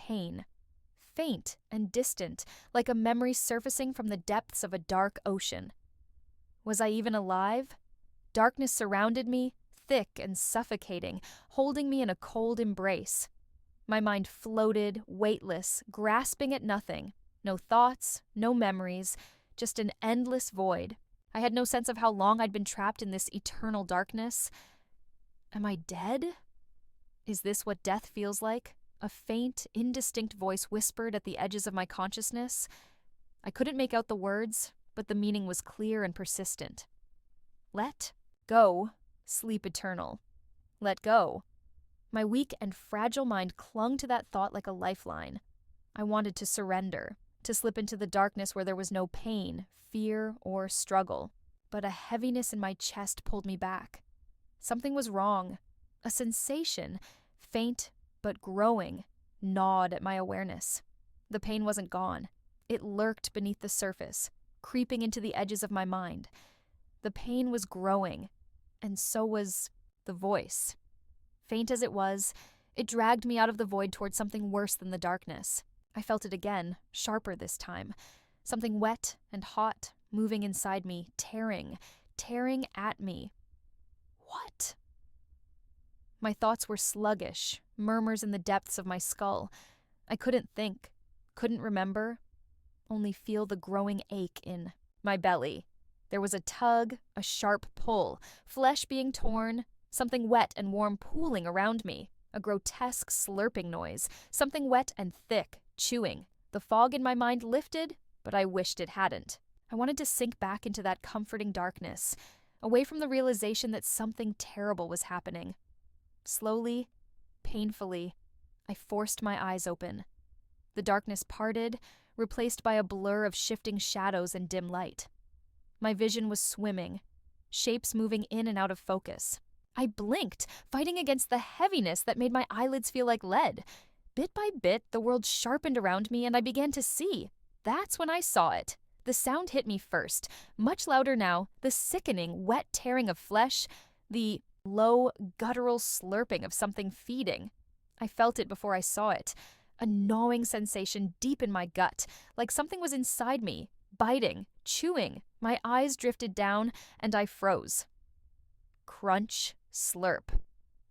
pain. Faint and distant, like a memory surfacing from the depths of a dark ocean. Was I even alive? Darkness surrounded me, thick and suffocating, holding me in a cold embrace. My mind floated, weightless, grasping at nothing. No thoughts, no memories, just an endless void. I had no sense of how long I'd been trapped in this eternal darkness. Am I dead? Is this what death feels like? A faint, indistinct voice whispered at the edges of my consciousness. I couldn't make out the words, but the meaning was clear and persistent. Let go, sleep eternal. Let go. My weak and fragile mind clung to that thought like a lifeline. I wanted to surrender, to slip into the darkness where there was no pain, fear, or struggle. But a heaviness in my chest pulled me back. Something was wrong. A sensation, faint but growing, gnawed at my awareness. The pain wasn't gone. It lurked beneath the surface, creeping into the edges of my mind. The pain was growing, and so was the voice. Faint as it was, it dragged me out of the void toward something worse than the darkness. I felt it again, sharper this time. Something wet and hot, moving inside me, tearing at me. What? My thoughts were sluggish, murmurs in the depths of my skull. I couldn't think, couldn't remember, only feel the growing ache in my belly. There was a tug, a sharp pull, flesh being torn, something wet and warm pooling around me, a grotesque slurping noise, something wet and thick, chewing. The fog in my mind lifted, but I wished it hadn't. I wanted to sink back into that comforting darkness, away from the realization that something terrible was happening. Slowly, painfully, I forced my eyes open. The darkness parted, replaced by a blur of shifting shadows and dim light. My vision was swimming, shapes moving in and out of focus. I blinked, fighting against the heaviness that made my eyelids feel like lead. Bit by bit, the world sharpened around me and I began to see. That's when I saw it. The sound hit me first, much louder now, the sickening, wet tearing of flesh, the low, guttural slurping of something feeding. I felt it before I saw it, a gnawing sensation deep in my gut, like something was inside me, biting, chewing. My eyes drifted down, and I froze. Crunch, slurp.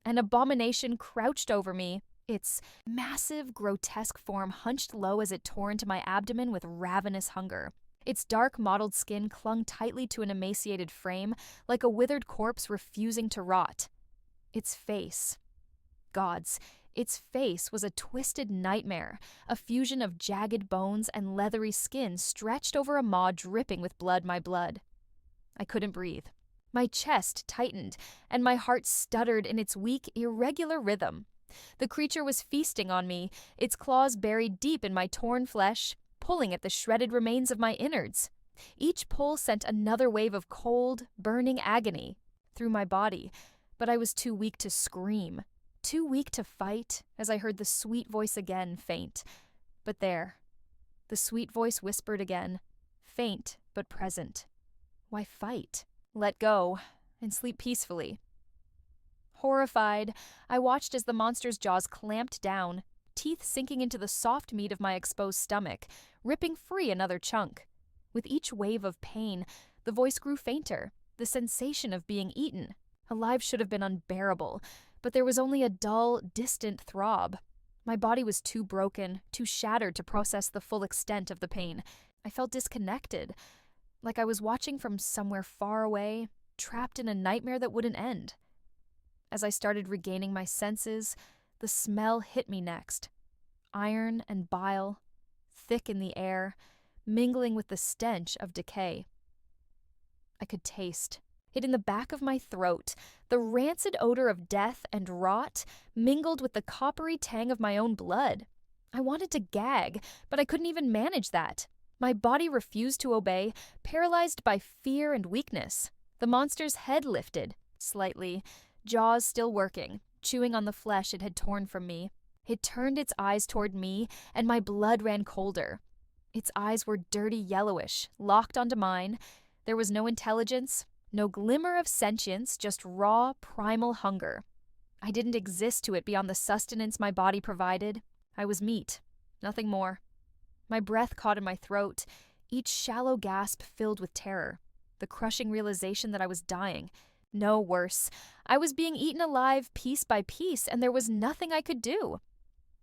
An abomination crouched over me, its massive, grotesque form hunched low as it tore into my abdomen with ravenous hunger. Its dark, mottled skin clung tightly to an emaciated frame, like a withered corpse refusing to rot. Its face. Gods, its face was a twisted nightmare, a fusion of jagged bones and leathery skin stretched over a maw dripping with my blood. I couldn't breathe. My chest tightened, and my heart stuttered in its weak, irregular rhythm. The creature was feasting on me, its claws buried deep in my torn flesh, pulling at the shredded remains of my innards. Each pull sent another wave of cold, burning agony through my body, but I was too weak to scream, too weak to fight, as I heard the sweet voice again faint. But there, the sweet voice whispered again, faint but present. Why fight? Let go, and sleep peacefully. Horrified, I watched as the monster's jaws clamped down, teeth sinking into the soft meat of my exposed stomach, ripping free another chunk. With each wave of pain, the voice grew fainter, the sensation of being eaten. Alive should have been unbearable, but there was only a dull, distant throb. My body was too broken, too shattered to process the full extent of the pain. I felt disconnected, like I was watching from somewhere far away, trapped in a nightmare that wouldn't end. As I started regaining my senses, the smell hit me next. Iron and bile, thick in the air, mingling with the stench of decay. I could taste it in the back of my throat, the rancid odor of death and rot mingled with the coppery tang of my own blood. I wanted to gag, but I couldn't even manage that. My body refused to obey, paralyzed by fear and weakness. The monster's head lifted, slightly, jaws still working, chewing on the flesh it had torn from me. It turned its eyes toward me, and my blood ran colder. Its eyes were dirty yellowish, locked onto mine. There was no intelligence, no glimmer of sentience, just raw, primal hunger. I didn't exist to it beyond the sustenance my body provided. I was meat, Nothing more. My breath caught in my throat, each shallow gasp filled with terror, the crushing realization that I was dying. No, worse. I was being eaten alive piece by piece, and there was nothing I could do.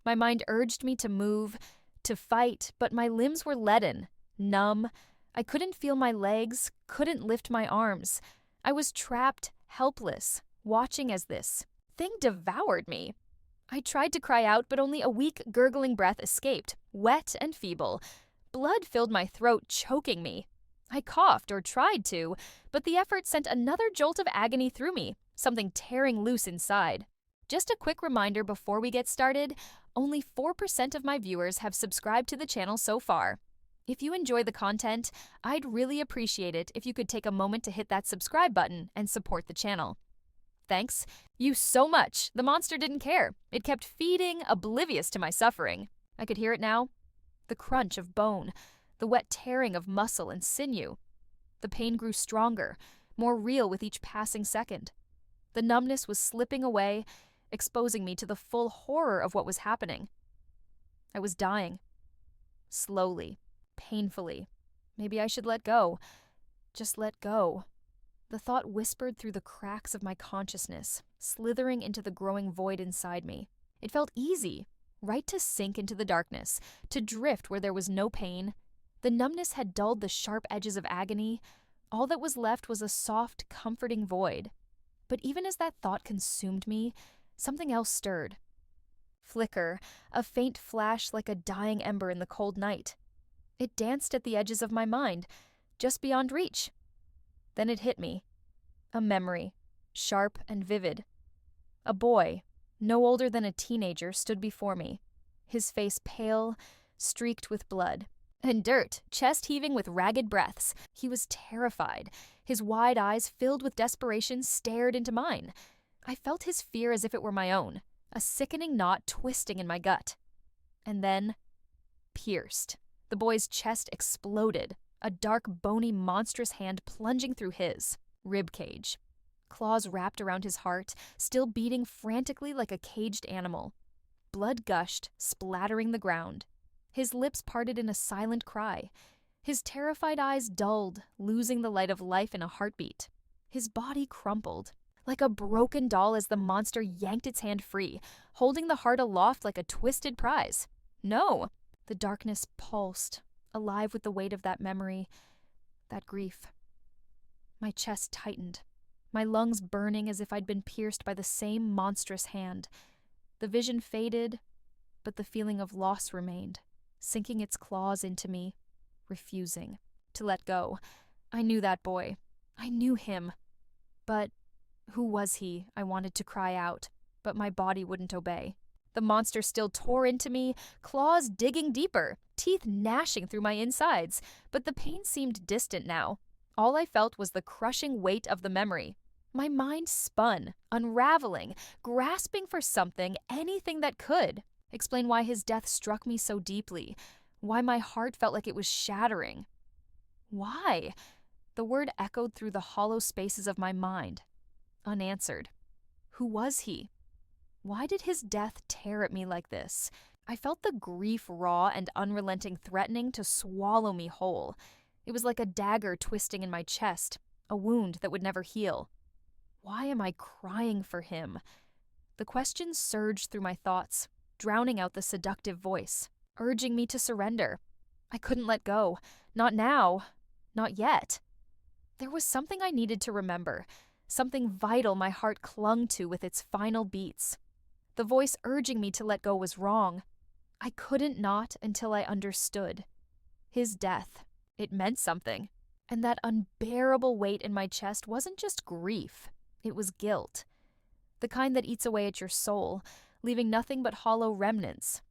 My mind urged me to move, to fight, but my limbs were leaden, numb. I couldn't feel my legs, couldn't lift my arms. I was trapped, helpless, watching as this thing devoured me. I tried to cry out, but only a weak, gurgling breath escaped, wet and feeble. Blood filled my throat, choking me. I coughed, or tried to, but the effort sent another jolt of agony through me, something tearing loose inside. Just a quick reminder before we get started, only 4% of my viewers have subscribed to the channel so far. If you enjoy the content, I'd really appreciate it if you could take a moment to hit that subscribe button and support the channel. Thanks. You so much. The monster didn't care. It kept feeding, oblivious to my suffering. I could hear it now. The crunch of bone, the wet tearing of muscle and sinew. The pain grew stronger, more real with each passing second. The numbness was slipping away, exposing me to the full horror of what was happening. I was dying. Slowly, painfully. Maybe I should let go. Just let go. The thought whispered through the cracks of my consciousness, slithering into the growing void inside me. It felt easy, right to sink into the darkness, to drift where there was no pain. The numbness had dulled the sharp edges of agony. All that was left was a soft, comforting void. But even as that thought consumed me, something else stirred. Flicker, a faint flash like a dying ember in the cold night. It danced at the edges of my mind, just beyond reach. Then it hit me. A memory, sharp and vivid. A boy, no older than a teenager, stood before me, his face pale, streaked with blood. And dirt, chest heaving with ragged breaths. He was terrified. His wide eyes, filled with desperation, stared into mine. I felt his fear as if it were my own, a sickening knot twisting in my gut. And then, pierced. The boy's chest exploded, a dark, bony, monstrous hand plunging through his ribcage. Claws wrapped around his heart, still beating frantically like a caged animal. Blood gushed, splattering the ground. His lips parted in a silent cry. His terrified eyes dulled, losing the light of life in a heartbeat. His body crumpled, like a broken doll as the monster yanked its hand free, holding the heart aloft like a twisted prize. No! The darkness pulsed, alive with the weight of that memory, that grief. My chest tightened, my lungs burning as if I'd been pierced by the same monstrous hand. The vision faded, but the feeling of loss remained, sinking its claws into me, refusing to let go. I knew that boy. I knew him. But who was he? I wanted to cry out, but my body wouldn't obey. The monster still tore into me, claws digging deeper, teeth gnashing through my insides, but the pain seemed distant now. All I felt was the crushing weight of the memory. My mind spun, unraveling, grasping for something, anything that could explain why his death struck me so deeply, why my heart felt like it was shattering. Why? The word echoed through the hollow spaces of my mind, unanswered. Who was he? Why did his death tear at me like this? I felt the grief raw and unrelenting, threatening to swallow me whole. It was like a dagger twisting in my chest, a wound that would never heal. Why am I crying for him? The question surged through my thoughts, drowning out the seductive voice, urging me to surrender. I couldn't let go. Not now. Not yet. There was something I needed to remember, something vital my heart clung to with its final beats. The voice urging me to let go was wrong. I couldn't not until I understood. His death, it meant something. And that unbearable weight in my chest wasn't just grief, it was guilt. The kind that eats away at your soul, leaving nothing but hollow remnants.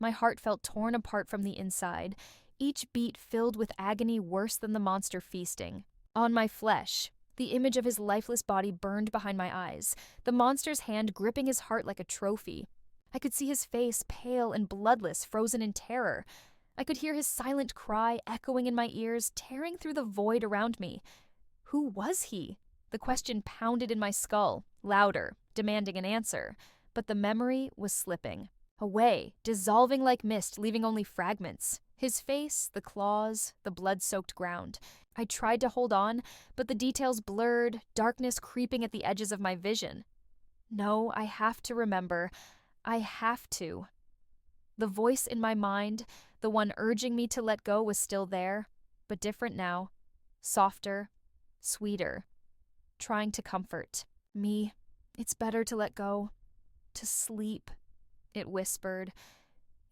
My heart felt torn apart from the inside, each beat filled with agony worse than the monster feasting. On my flesh, the image of his lifeless body burned behind my eyes, the monster's hand gripping his heart like a trophy. I could see his face, pale and bloodless, frozen in terror. I could hear his silent cry echoing in my ears, tearing through the void around me. Who was he? The question pounded in my skull, louder, demanding an answer. But the memory was slipping. Away, dissolving like mist, leaving only fragments. His face, the claws, the blood-soaked ground. I tried to hold on, but the details blurred, darkness creeping at the edges of my vision. No, I have to remember. I have to. The voice in my mind, the one urging me to let go, was still there, but different now. Softer, sweeter, trying to comfort me. It's better to let go, to sleep, it whispered.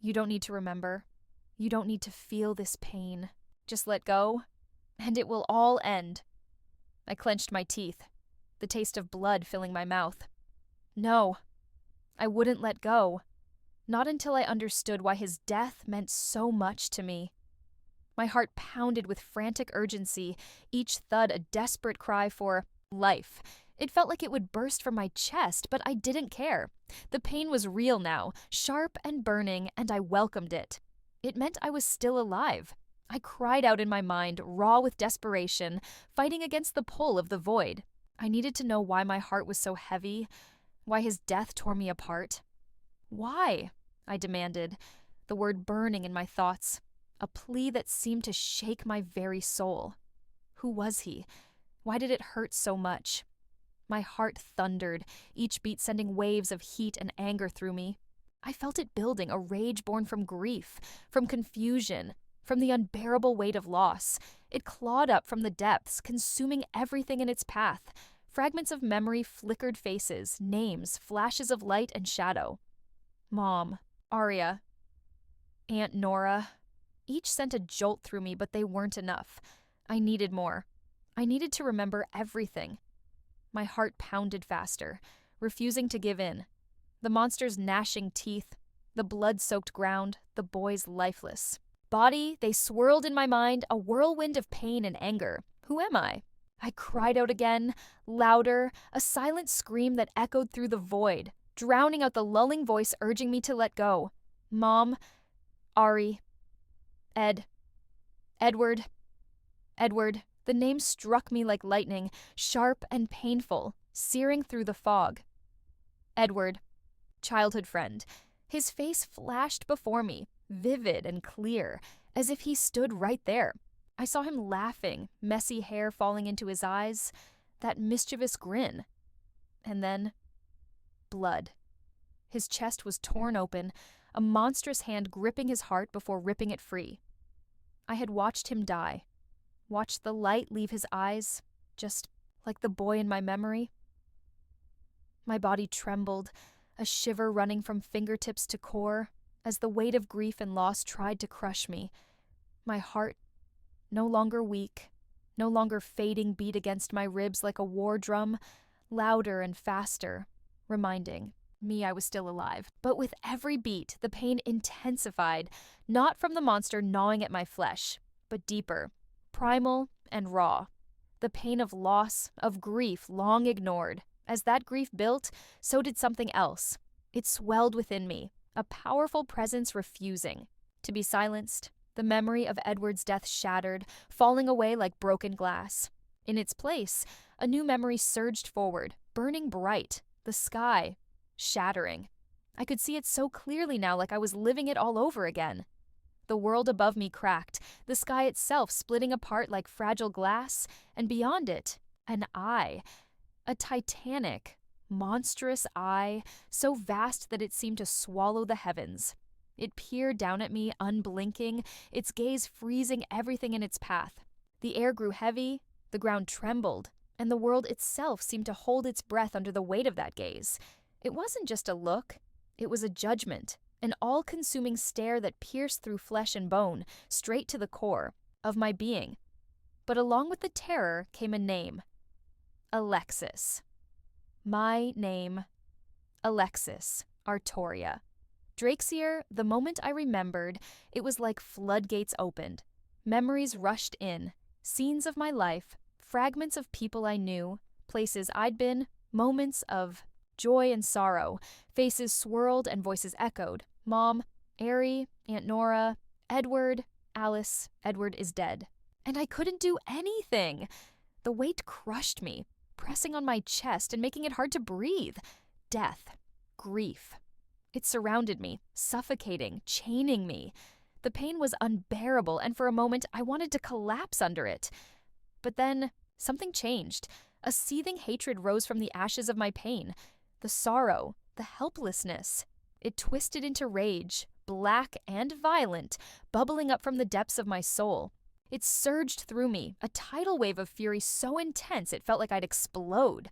You don't need to remember. You don't need to feel this pain. Just let go, and it will all end. I clenched my teeth, the taste of blood filling my mouth. No, I wouldn't let go. Not until I understood why his death meant so much to me. My heart pounded with frantic urgency, each thud a desperate cry for life. It felt like it would burst from my chest, but I didn't care. The pain was real now, sharp and burning, and I welcomed it. It meant I was still alive. I cried out in my mind, raw with desperation, fighting against the pull of the void. I needed to know why my heart was so heavy, why his death tore me apart. Why? I demanded, the word burning in my thoughts, a plea that seemed to shake my very soul. Who was he? Why did it hurt so much? My heart thundered, each beat sending waves of heat and anger through me. I felt it building, a rage born from grief, from confusion, from the unbearable weight of loss. It clawed up from the depths, consuming everything in its path. Fragments of memory, flickered faces, names, flashes of light and shadow. Mom, Arya, Aunt Nora. Each sent a jolt through me, but they weren't enough. I needed more. I needed to remember everything. My heart pounded faster, refusing to give in. The monster's gnashing teeth, the blood-soaked ground, the boy's lifeless body, they swirled in my mind, a whirlwind of pain and anger. Who am I? I cried out again, louder, a silent scream that echoed through the void, drowning out the lulling voice urging me to let go. Mom, Ari, Edward. The name struck me like lightning, sharp and painful, searing through the fog. Edward, childhood friend. His face flashed before me, vivid and clear, as if he stood right there. I saw him laughing, messy hair falling into his eyes, that mischievous grin. And then, blood. His chest was torn open, a monstrous hand gripping his heart before ripping it free. I had watched him die, watched the light leave his eyes, just like the boy in my memory. My body trembled, a shiver running from fingertips to core, as the weight of grief and loss tried to crush me. My heart, no longer weak, no longer fading, beat against my ribs like a war drum, louder and faster, reminding me I was still alive. But with every beat, the pain intensified, not from the monster gnawing at my flesh, but deeper, primal and raw. The pain of loss, of grief long ignored. As that grief built, so did something else. It swelled within me, a powerful presence refusing to be silenced. The memory of Edward's death shattered, falling away like broken glass. In its place, a new memory surged forward, burning bright, the sky shattering. I could see it so clearly now, like I was living it all over again. The world above me cracked, the sky itself splitting apart like fragile glass, and beyond it, an eye. A titanic, monstrous eye, so vast that it seemed to swallow the heavens. It peered down at me, unblinking, its gaze freezing everything in its path. The air grew heavy, the ground trembled, and the world itself seemed to hold its breath under the weight of that gaze. It wasn't just a look, it was a judgment, an all-consuming stare that pierced through flesh and bone, straight to the core of my being. But along with the terror came a name. Alexis. My name, Alexis Artoria. Drakesir, the moment I remembered, it was like floodgates opened. Memories rushed in, scenes of my life, fragments of people I knew, places I'd been, moments of joy and sorrow, faces swirled and voices echoed. Mom, Ari, Aunt Nora, Edward, Alice, Edward is dead. And I couldn't do anything. The weight crushed me, pressing on my chest and making it hard to breathe. Death. Grief. It surrounded me, suffocating, chaining me. The pain was unbearable, and for a moment I wanted to collapse under it. But then something changed. A seething hatred rose from the ashes of my pain. The sorrow, the helplessness. It twisted into rage, black and violent, bubbling up from the depths of my soul. It surged through me, a tidal wave of fury so intense it felt like I'd explode.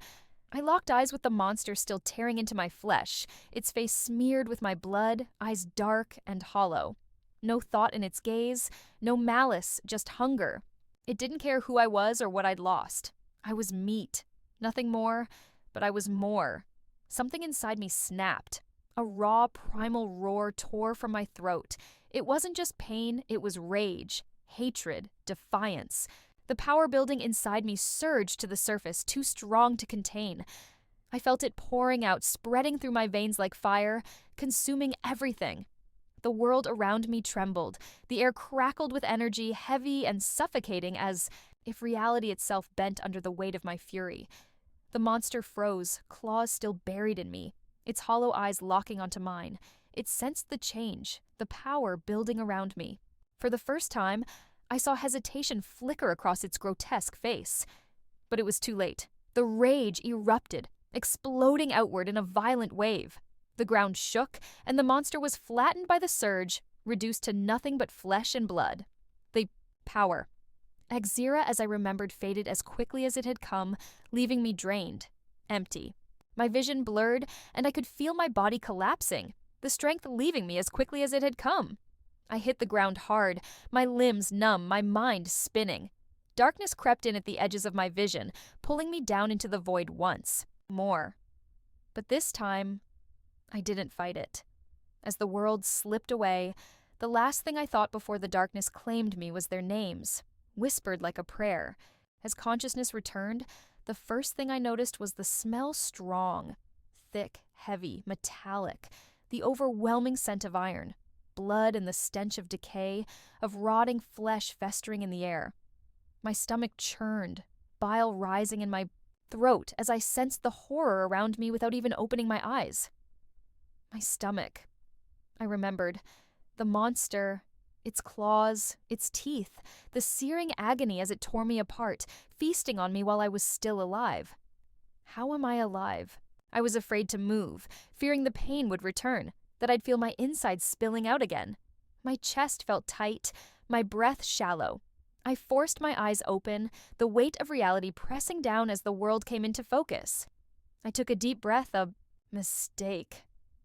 I locked eyes with the monster still tearing into my flesh, its face smeared with my blood, eyes dark and hollow. No thought in its gaze, no malice, just hunger. It didn't care who I was or what I'd lost. I was meat. Nothing more, but I was more. Something inside me snapped. A raw, primal roar tore from my throat. It wasn't just pain, it was rage, hatred, defiance. The power building inside me surged to the surface, too strong to contain. I felt it pouring out, spreading through my veins like fire, consuming everything. The world around me trembled. The air crackled with energy, heavy and suffocating, as if reality itself bent under the weight of my fury. The monster froze, claws still buried in me, its hollow eyes locking onto mine. It sensed the change, the power building around me. For the first time, I saw hesitation flicker across its grotesque face. But it was too late. The rage erupted, exploding outward in a violent wave. The ground shook, and the monster was flattened by the surge, reduced to nothing but flesh and blood. The power. Exira, as I remembered, faded as quickly as it had come, leaving me drained, empty. My vision blurred, and I could feel my body collapsing, the strength leaving me as quickly as it had come. I hit the ground hard, my limbs numb, my mind spinning. Darkness crept in at the edges of my vision, pulling me down into the void once more. But this time, I didn't fight it. As the world slipped away, the last thing I thought before the darkness claimed me was their names, whispered like a prayer. As consciousness returned, the first thing I noticed was the smell strong, thick, heavy, metallic, the overwhelming scent of iron, blood and the stench of decay, of rotting flesh festering in the air. My stomach churned, bile rising in my throat as I sensed the horror around me without even opening my eyes. My stomach. I remembered. The monster, its claws, its teeth, the searing agony as it tore me apart, feasting on me while I was still alive. How am I alive? I was afraid to move, fearing the pain would return, that I'd feel my insides spilling out again. My chest felt tight, my breath shallow. I forced my eyes open, the weight of reality pressing down as the world came into focus. I took a deep breath, a mistake.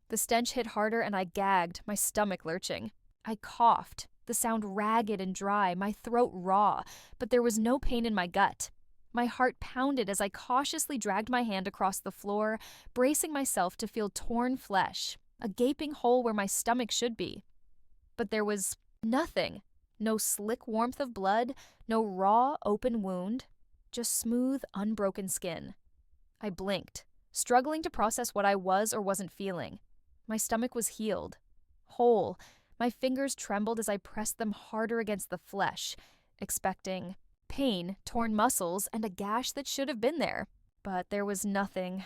The stench hit harder and I gagged, my stomach lurching. I coughed, the sound ragged and dry, my throat raw, but there was no pain in my gut. My heart pounded as I cautiously dragged my hand across the floor, bracing myself to feel torn flesh, a gaping hole where my stomach should be. But there was nothing. No slick warmth of blood, no raw, open wound, just smooth, unbroken skin. I blinked, struggling to process what I was or wasn't feeling. My stomach was healed, whole. My fingers trembled as I pressed them harder against the flesh, expecting pain, torn muscles, and a gash that should have been there. But there was nothing.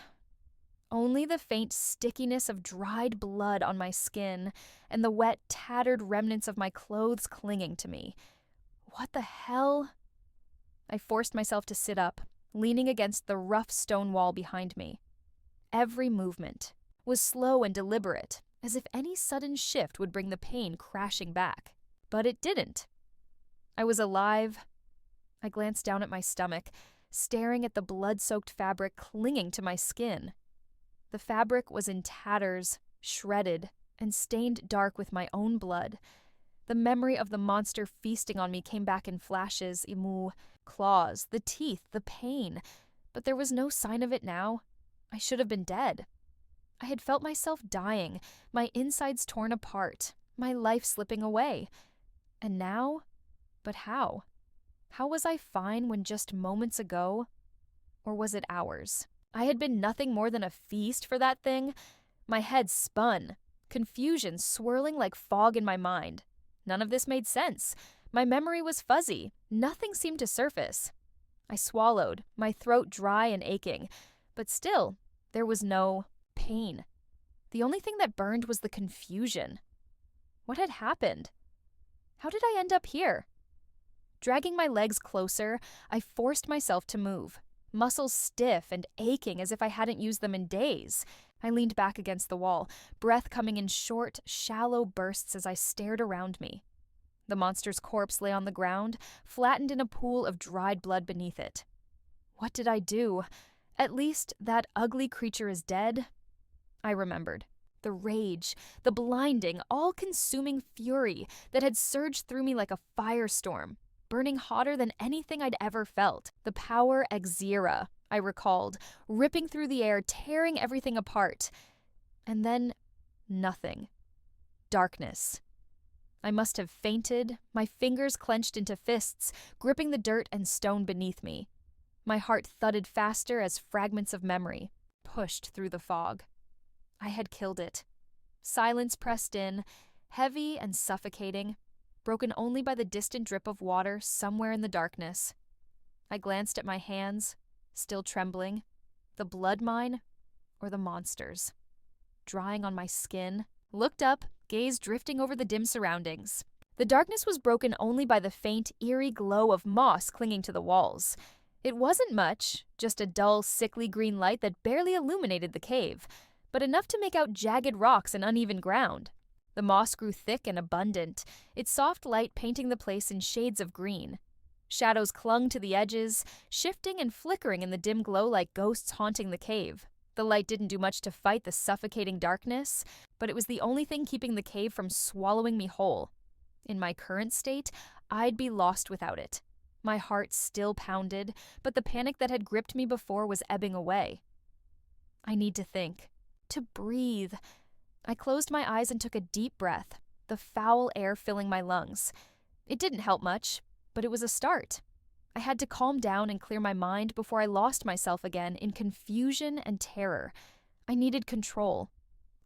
Only the faint stickiness of dried blood on my skin and the wet, tattered remnants of my clothes clinging to me. What the hell? I forced myself to sit up, leaning against the rough stone wall behind me. Every movement was slow and deliberate, as if any sudden shift would bring the pain crashing back. But it didn't. I was alive. I glanced down at my stomach, staring at the blood-soaked fabric clinging to my skin. The fabric was in tatters, shredded, and stained dark with my own blood. The memory of the monster feasting on me came back in flashes, claws, the teeth, the pain. But there was no sign of it now. I should have been dead. I had felt myself dying, my insides torn apart, my life slipping away. And now? But how? How was I fine when just moments ago? Or was it hours? I had been nothing more than a feast for that thing. My head spun, confusion swirling like fog in my mind. None of this made sense. My memory was fuzzy. Nothing seemed to surface. I swallowed, my throat dry and aching. But still, there was no pain. The only thing that burned was the confusion. What had happened? How did I end up here? Dragging my legs closer, I forced myself to move, muscles stiff and aching as if I hadn't used them in days. I leaned back against the wall, breath coming in short, shallow bursts as I stared around me. The monster's corpse lay on the ground, flattened in a pool of dried blood beneath it. What did I do? At least that ugly creature is dead. I remembered. The rage, the blinding, all-consuming fury that had surged through me like a firestorm, burning hotter than anything I'd ever felt. The power Exera, I recalled, ripping through the air, tearing everything apart. And then, nothing. Darkness. I must have fainted, my fingers clenched into fists, gripping the dirt and stone beneath me. My heart thudded faster as fragments of memory pushed through the fog. I had killed it. Silence pressed in, heavy and suffocating, broken only by the distant drip of water somewhere in the darkness. I glanced at my hands, still trembling. The blood mine or the monster's? Drying on my skin, looked up, gaze drifting over the dim surroundings. The darkness was broken only by the faint, eerie glow of moss clinging to the walls. It wasn't much, just a dull, sickly green light that barely illuminated the cave, but enough to make out jagged rocks and uneven ground. The moss grew thick and abundant, its soft light painting the place in shades of green. Shadows clung to the edges, shifting and flickering in the dim glow like ghosts haunting the cave. The light didn't do much to fight the suffocating darkness, but it was the only thing keeping the cave from swallowing me whole. In my current state, I'd be lost without it. My heart still pounded, but the panic that had gripped me before was ebbing away. I need to think. To breathe. I closed my eyes and took a deep breath, the foul air filling my lungs. It didn't help much, but it was a start. I had to calm down and clear my mind before I lost myself again in confusion and terror. I needed control,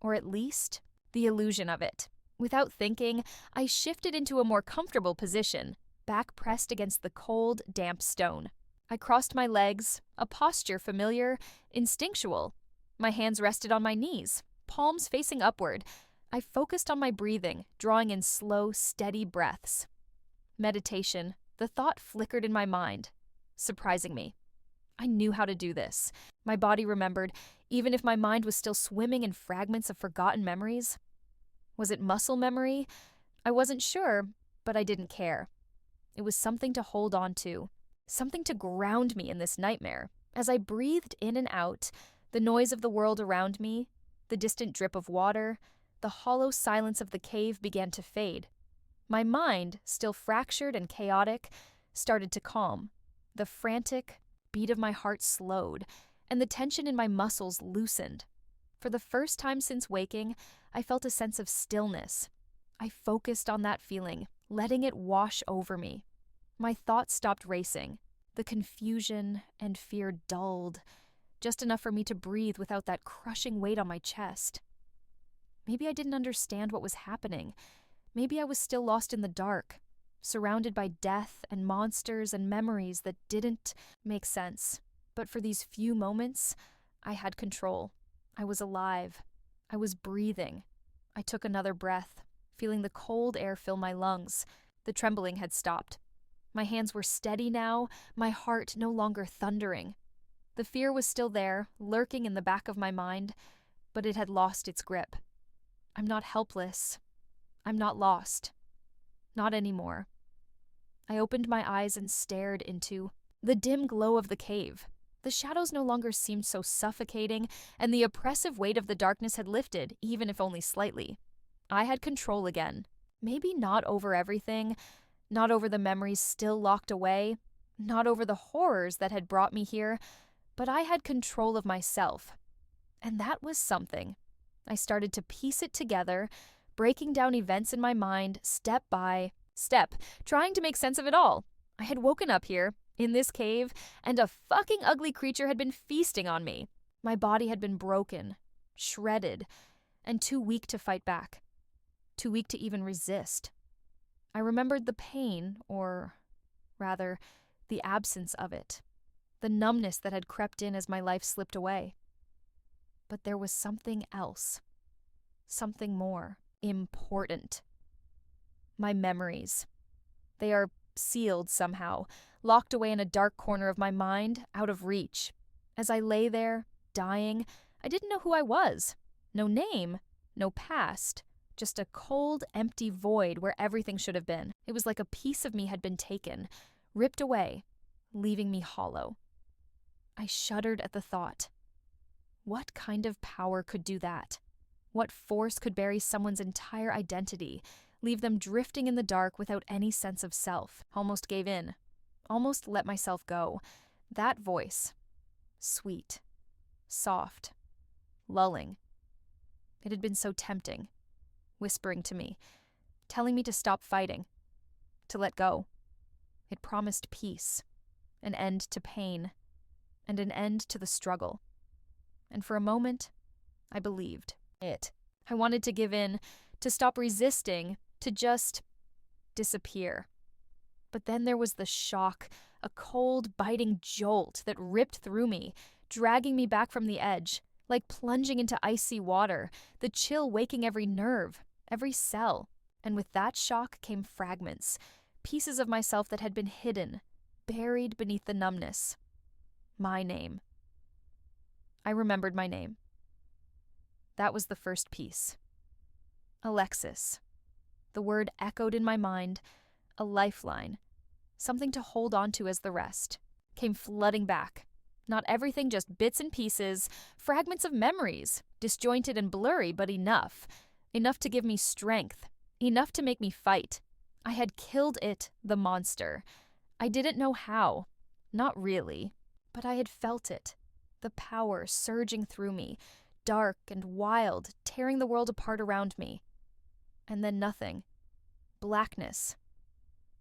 or at least the illusion of it. Without thinking, I shifted into a more comfortable position, back pressed against the cold, damp stone. I crossed my legs, a posture familiar, instinctual. My hands rested on my knees, palms facing upward. I focused on my breathing, drawing in slow, steady breaths. Meditation, the thought flickered in my mind, surprising me. I knew how to do this. My body remembered, even if my mind was still swimming in fragments of forgotten memories. Was it muscle memory? I wasn't sure, but I didn't care. It was something to hold on to, something to ground me in this nightmare. As I breathed in and out, the noise of the world around me, the distant drip of water, the hollow silence of the cave began to fade. My mind, still fractured and chaotic, started to calm. The frantic beat of my heart slowed, and the tension in my muscles loosened. For the first time since waking, I felt a sense of stillness. I focused on that feeling, letting it wash over me. My thoughts stopped racing. The confusion and fear dulled, just enough for me to breathe without that crushing weight on my chest. Maybe I didn't understand what was happening. Maybe I was still lost in the dark, surrounded by death and monsters and memories that didn't make sense. But for these few moments, I had control. I was alive. I was breathing. I took another breath, feeling the cold air fill my lungs. The trembling had stopped. My hands were steady now, my heart no longer thundering. The fear was still there, lurking in the back of my mind, but it had lost its grip. I'm not helpless. I'm not lost. Not anymore. I opened my eyes and stared into the dim glow of the cave. The shadows no longer seemed so suffocating, and the oppressive weight of the darkness had lifted, even if only slightly. I had control again. Maybe not over everything, not over the memories still locked away, not over the horrors that had brought me here, but I had control of myself. And that was something. I started to piece it together, breaking down events in my mind step by step, trying to make sense of it all. I had woken up here, in this cave, and a fucking ugly creature had been feasting on me. My body had been broken, shredded, and too weak to fight back. Too weak to even resist. I remembered the pain, or rather, the absence of it. The numbness that had crept in as my life slipped away. But there was something else. something more important. My memories. They are sealed somehow, locked away in a dark corner of my mind, out of reach. As I lay there, dying, I didn't know who I was. No name, no past, just a cold, empty void where everything should have been. It was like a piece of me had been taken, ripped away, leaving me hollow. I shuddered at the thought. What kind of power could do that? What force could bury someone's entire identity, leave them drifting in the dark without any sense of self? Almost gave in. Almost let myself go. That voice. Sweet. Soft. Lulling. It had been so tempting. Whispering to me. Telling me to stop fighting. To let go. It promised peace. An end to pain. And an end to the struggle. And for a moment, I believed it. I wanted to give in, to stop resisting, to just disappear. But then there was the shock, a cold, biting jolt that ripped through me, dragging me back from the edge, like plunging into icy water, the chill waking every nerve, every cell. And with that shock came fragments, pieces of myself that had been hidden, buried beneath the numbness. My name. I remembered my name. That was the first piece. Alexis. The word echoed in my mind, a lifeline, something to hold on to as the rest, came flooding back. Not everything, just bits and pieces, fragments of memories, disjointed and blurry, but enough. Enough to give me strength, enough to make me fight. I had killed it, the monster. I didn't know how. Not really, but I had felt it. The power surging through me, dark and wild, tearing the world apart around me. And then nothing. Blackness.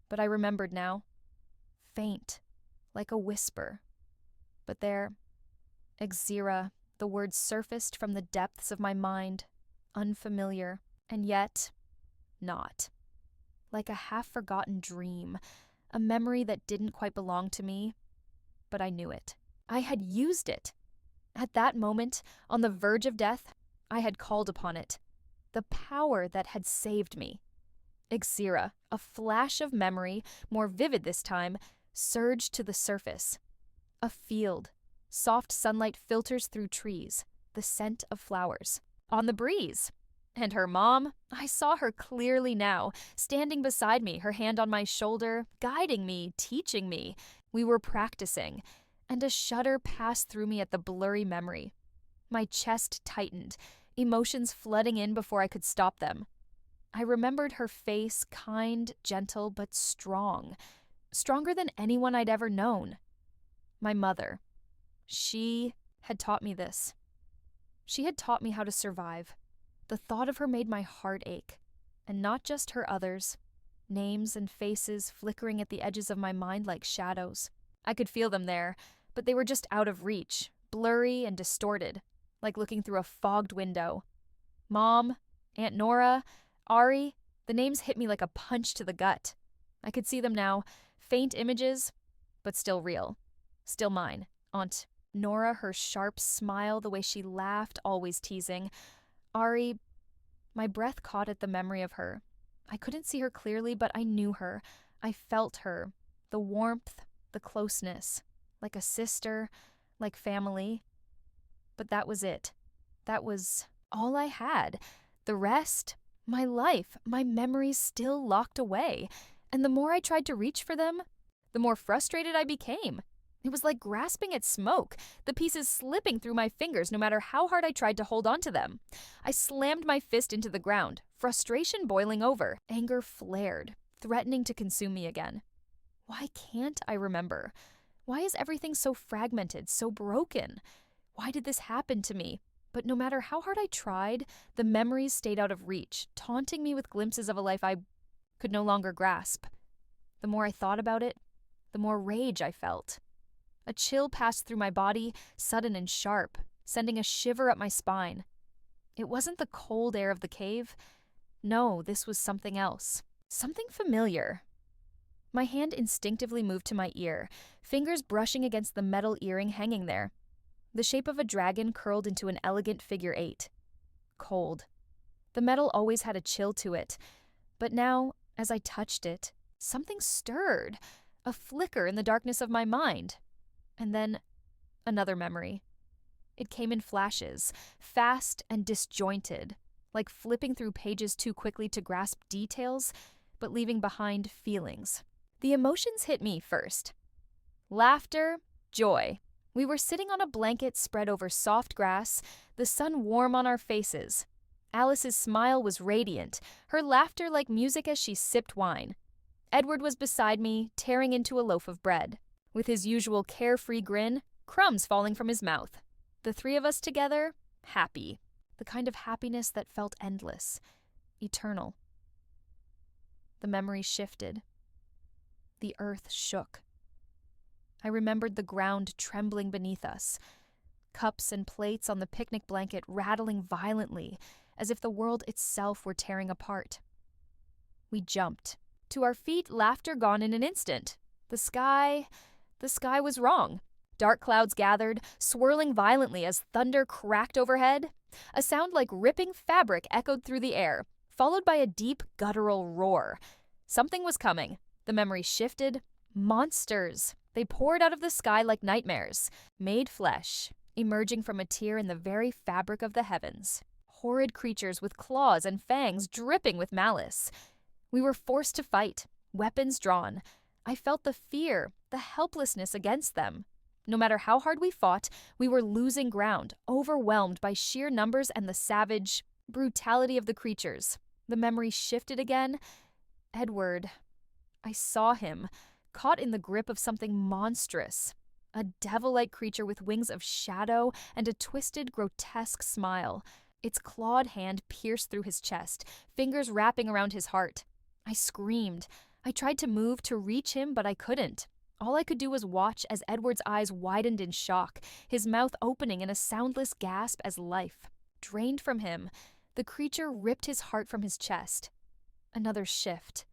But I remembered now. Faint, like a whisper. But there, Exira, the word surfaced from the depths of my mind, unfamiliar, and yet not. Like a half-forgotten dream, a memory that didn't quite belong to me, but I knew it. I had used it. At that moment, on the verge of death, I had called upon it. The power that had saved me. Exira, a flash of memory, more vivid this time, surged to the surface. A field. Soft sunlight filters through trees, the scent of flowers. On the breeze. And her mom, I saw her clearly now, standing beside me, her hand on my shoulder, guiding me, teaching me. We were practicing. And a shudder passed through me at the blurry memory. My chest tightened, emotions flooding in before I could stop them. I remembered her face, kind, gentle, but strong. Stronger than anyone I'd ever known. My mother. She had taught me this. She had taught me how to survive. The thought of her made my heart ache. And not just her others. Names and faces flickering at the edges of my mind like shadows. I could feel them there, but they were just out of reach, blurry and distorted, like looking through a fogged window. Mom, Aunt Nora, Ari, the names hit me like a punch to the gut. I could see them now, faint images, but still real. Still mine. Aunt Nora, her sharp smile, the way she laughed, always teasing. Ari, my breath caught at the memory of her. I couldn't see her clearly, but I knew her. I felt her. The warmth, the closeness. Like a sister, like family. But that was it. That was all I had. The rest, my life, my memories still locked away. And the more I tried to reach for them, the more frustrated I became. It was like grasping at smoke, the pieces slipping through my fingers no matter how hard I tried to hold on to them. I slammed my fist into the ground, frustration boiling over. Anger flared, threatening to consume me again. Why can't I remember? Why is everything so fragmented, so broken? Why did this happen to me? But no matter how hard I tried, the memories stayed out of reach, taunting me with glimpses of a life I could no longer grasp. The more I thought about it, the more rage I felt. A chill passed through my body, sudden and sharp, sending a shiver up my spine. It wasn't the cold air of the cave. No, this was something else. Something familiar. My hand instinctively moved to my ear, fingers brushing against the metal earring hanging there. The shape of a dragon curled into an elegant figure 8. Cold. The metal always had a chill to it, but now, as I touched it, something stirred, a flicker in the darkness of my mind. And then, another memory. It came in flashes, fast and disjointed, like flipping through pages too quickly to grasp details, but leaving behind feelings. The emotions hit me first. Laughter, joy. We were sitting on a blanket spread over soft grass, the sun warm on our faces. Alice's smile was radiant, her laughter like music as she sipped wine. Edward was beside me, tearing into a loaf of bread. With his usual carefree grin, crumbs falling from his mouth. The three of us together, happy. The kind of happiness that felt endless, eternal. The memory shifted. The earth shook. I remembered the ground trembling beneath us, cups and plates on the picnic blanket rattling violently, as if the world itself were tearing apart. We jumped. To our feet, laughter gone in an instant. The sky was wrong. Dark clouds gathered, swirling violently as thunder cracked overhead. A sound like ripping fabric echoed through the air, followed by a deep, guttural roar. Something was coming. The memory shifted. Monsters. They poured out of the sky like nightmares, made flesh, emerging from a tear in the very fabric of the heavens. Horrid creatures with claws and fangs dripping with malice. We were forced to fight, weapons drawn. I felt the fear, the helplessness against them. No matter how hard we fought, we were losing ground, overwhelmed by sheer numbers and the savage brutality of the creatures. The memory shifted again. Edward. I saw him, caught in the grip of something monstrous. A devil-like creature with wings of shadow and a twisted, grotesque smile. Its clawed hand pierced through his chest, fingers wrapping around his heart. I screamed. I tried to move, to reach him, but I couldn't. All I could do was watch as Edward's eyes widened in shock, his mouth opening in a soundless gasp as life drained from him. The creature ripped his heart from his chest. Another shift.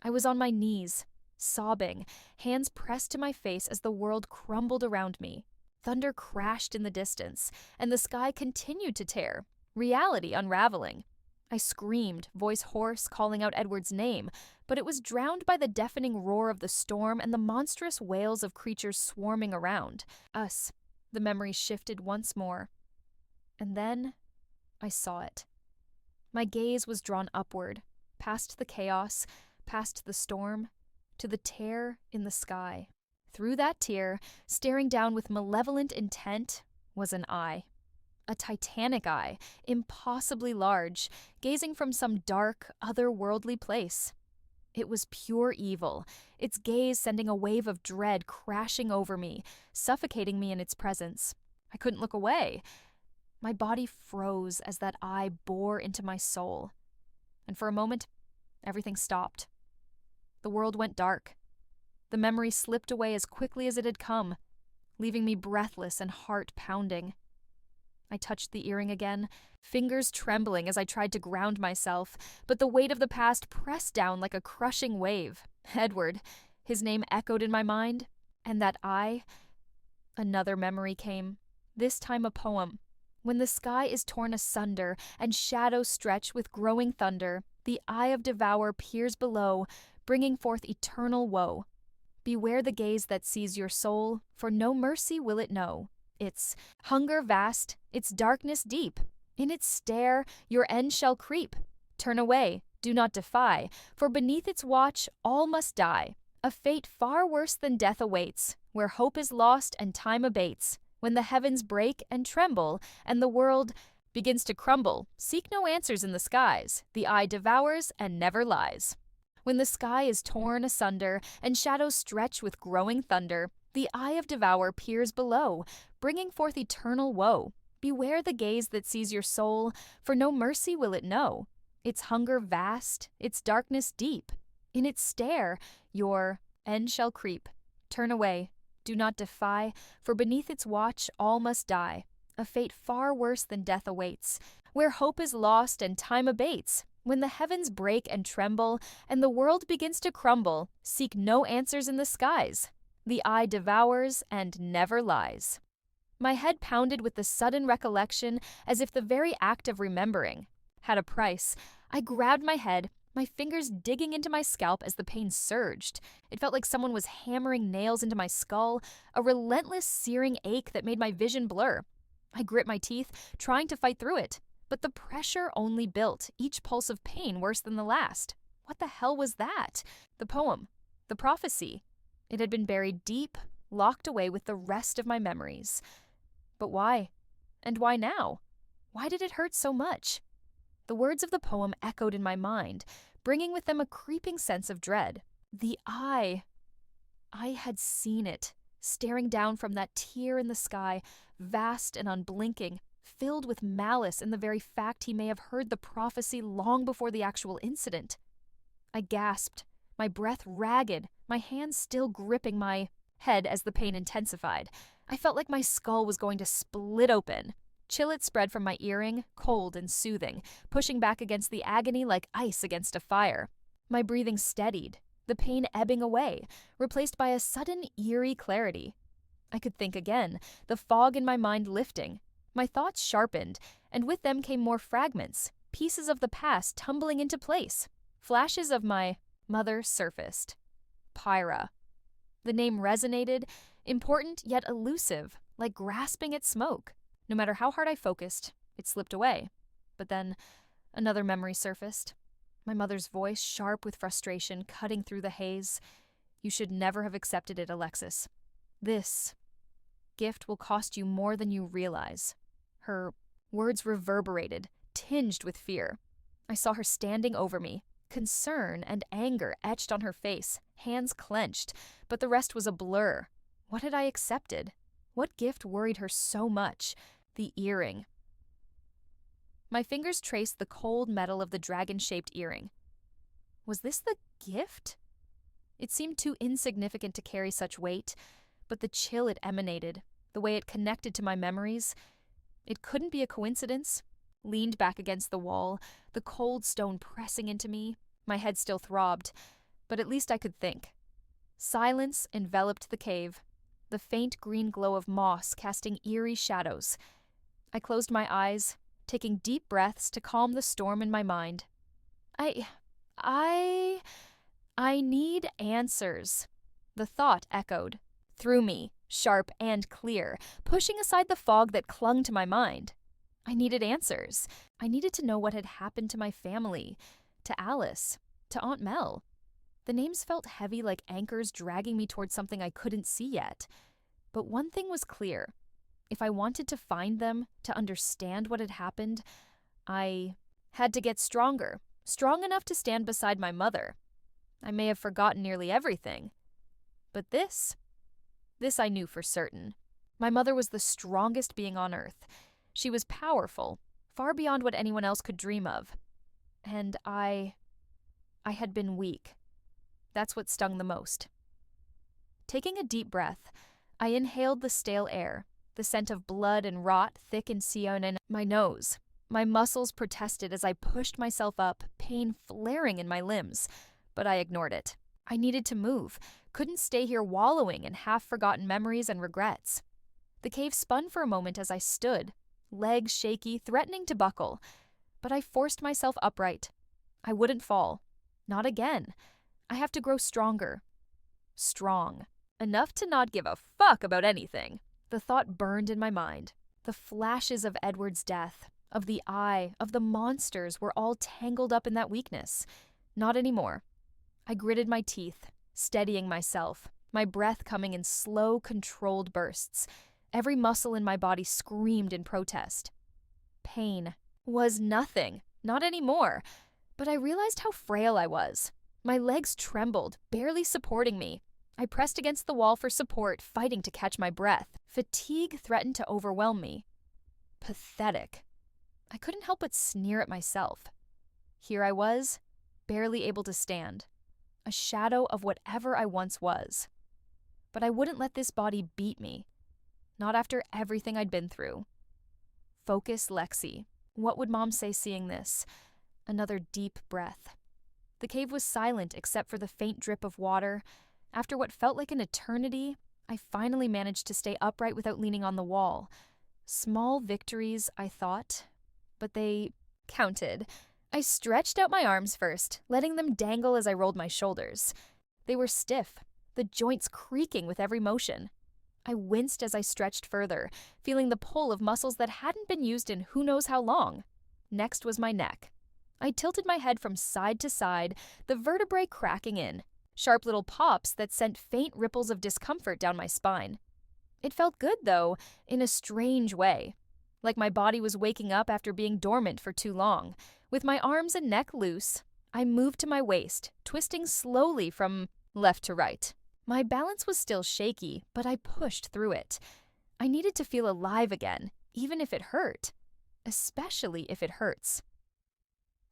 I was on my knees, sobbing, hands pressed to my face as the world crumbled around me. Thunder crashed in the distance, and the sky continued to tear, reality unraveling. I screamed, voice hoarse, calling out Edward's name, but it was drowned by the deafening roar of the storm and the monstrous wails of creatures swarming around us. The memory shifted once more. And then I saw it. My gaze was drawn upward, past the chaos, past the storm, to the tear in the sky. Through that tear, staring down with malevolent intent, was an eye. A titanic eye, impossibly large, gazing from some dark, otherworldly place. It was pure evil, its gaze sending a wave of dread crashing over me, suffocating me in its presence. I couldn't look away. My body froze as that eye bore into my soul. And for a moment, everything stopped. The world went dark. The memory slipped away as quickly as it had come, leaving me breathless and heart pounding. I touched the earring again, fingers trembling as I tried to ground myself, but the weight of the past pressed down like a crushing wave. Edward, his name echoed in my mind, and that eye. Another memory came, this time a poem. When the sky is torn asunder and shadows stretch with growing thunder, the eye of Devour peers below, bringing forth eternal woe. Beware the gaze that sees your soul, for no mercy will it know. Its hunger vast, its darkness deep. In its stare, your end shall creep. Turn away, do not defy, for beneath its watch all must die. A fate far worse than death awaits, where hope is lost and time abates. When the heavens break and tremble, and the world begins to crumble, seek no answers in the skies. The eye devours and never lies. When the sky is torn asunder, and shadows stretch with growing thunder, the eye of Devour peers below, bringing forth eternal woe. Beware the gaze that sees your soul, for no mercy will it know. Its hunger vast, its darkness deep. In its stare, your end shall creep. Turn away, do not defy, for beneath its watch all must die. A fate far worse than death awaits, where hope is lost and time abates. When the heavens break and tremble, and the world begins to crumble, seek no answers in the skies. The eye devours and never lies. My head pounded with the sudden recollection as if the very act of remembering. had a price. I grabbed my head, my fingers digging into my scalp as the pain surged. It felt like someone was hammering nails into my skull, a relentless, searing ache that made my vision blur. I grit my teeth, trying to fight through it, but the pressure only built, each pulse of pain worse than the last. What the hell was that? The poem. The prophecy. It had been buried deep, locked away with the rest of my memories. But why? And why now? Why did it hurt so much? The words of the poem echoed in my mind, bringing with them a creeping sense of dread. The eye. I had seen it, staring down from that tier in the sky, vast and unblinking, filled with malice in the very fact he may have heard the prophecy long before the actual incident. I gasped, my breath ragged, my hands still gripping my head as the pain intensified. I felt like my skull was going to split open. Chillet spread from my earring, cold and soothing, pushing back against the agony like ice against a fire. My breathing steadied, the pain ebbing away, replaced by a sudden eerie clarity. I could think again, the fog in my mind lifting. My thoughts sharpened, and with them came more fragments, pieces of the past tumbling into place. Flashes of my mother surfaced. Pyra. The name resonated, important yet elusive, like grasping at smoke. No matter how hard I focused, it slipped away. But then, another memory surfaced. My mother's voice, sharp with frustration, cutting through the haze. You should never have accepted it, Alexis. This gift will cost you more than you realize. Her words reverberated, tinged with fear. I saw her standing over me, concern and anger etched on her face, hands clenched, but the rest was a blur. What had I accepted? What gift worried her so much? The earring. My fingers traced the cold metal of the dragon-shaped earring. Was this the gift? It seemed too insignificant to carry such weight, but the chill it emanated, the way it connected to my memories, it couldn't be a coincidence. Leaned back against the wall, the cold stone pressing into me. My head still throbbed, but at least I could think. Silence enveloped the cave, the faint green glow of moss casting eerie shadows. I closed my eyes, taking deep breaths to calm the storm in my mind. I need answers. The thought echoed through me, sharp and clear, pushing aside the fog that clung to my mind. I needed answers. I needed to know what had happened to my family, to Alice, to Aunt Mel. The names felt heavy like anchors dragging me towards something I couldn't see yet. But one thing was clear. If I wanted to find them, to understand what had happened, I had to get stronger, strong enough to stand beside my mother. I may have forgotten nearly everything. But this I knew for certain. My mother was the strongest being on Earth. She was powerful, far beyond what anyone else could dream of. And I had been weak. That's what stung the most. Taking a deep breath, I inhaled the stale air, the scent of blood and rot thick and seared in my nose. My muscles protested as I pushed myself up, pain flaring in my limbs, but I ignored it. I needed to move, couldn't stay here wallowing in half-forgotten memories and regrets. The cave spun for a moment as I stood, legs shaky, threatening to buckle, but I forced myself upright. I wouldn't fall. Not again. I have to grow stronger. Strong. Enough to not give a fuck about anything. The thought burned in my mind. The flashes of Edward's death, of the eye, of the monsters were all tangled up in that weakness. Not anymore. I gritted my teeth, steadying myself, my breath coming in slow, controlled bursts. Every muscle in my body screamed in protest. Pain was nothing, not anymore. But I realized how frail I was. My legs trembled, barely supporting me. I pressed against the wall for support, fighting to catch my breath. Fatigue threatened to overwhelm me. Pathetic. I couldn't help but sneer at myself. Here I was, barely able to stand. A shadow of whatever I once was. But I wouldn't let this body beat me. Not after everything I'd been through. Focus, Lexi. What would Mom say seeing this? Another deep breath. The cave was silent except for the faint drip of water. After what felt like an eternity, I finally managed to stay upright without leaning on the wall. Small victories, I thought, but they Counted. I stretched out my arms first, letting them dangle as I rolled my shoulders. They were stiff, the joints creaking with every motion. I winced as I stretched further, feeling the pull of muscles that hadn't been used in who knows how long. Next was my neck. I tilted my head from side to side, the vertebrae cracking in, sharp little pops that sent faint ripples of discomfort down my spine. It felt good, though, in a strange way, like my body was waking up after being dormant for too long. With my arms and neck loose, I moved to my waist, twisting slowly from left to right. My balance was still shaky, but I pushed through it. I needed to feel alive again, even if it hurt, especially if it hurts.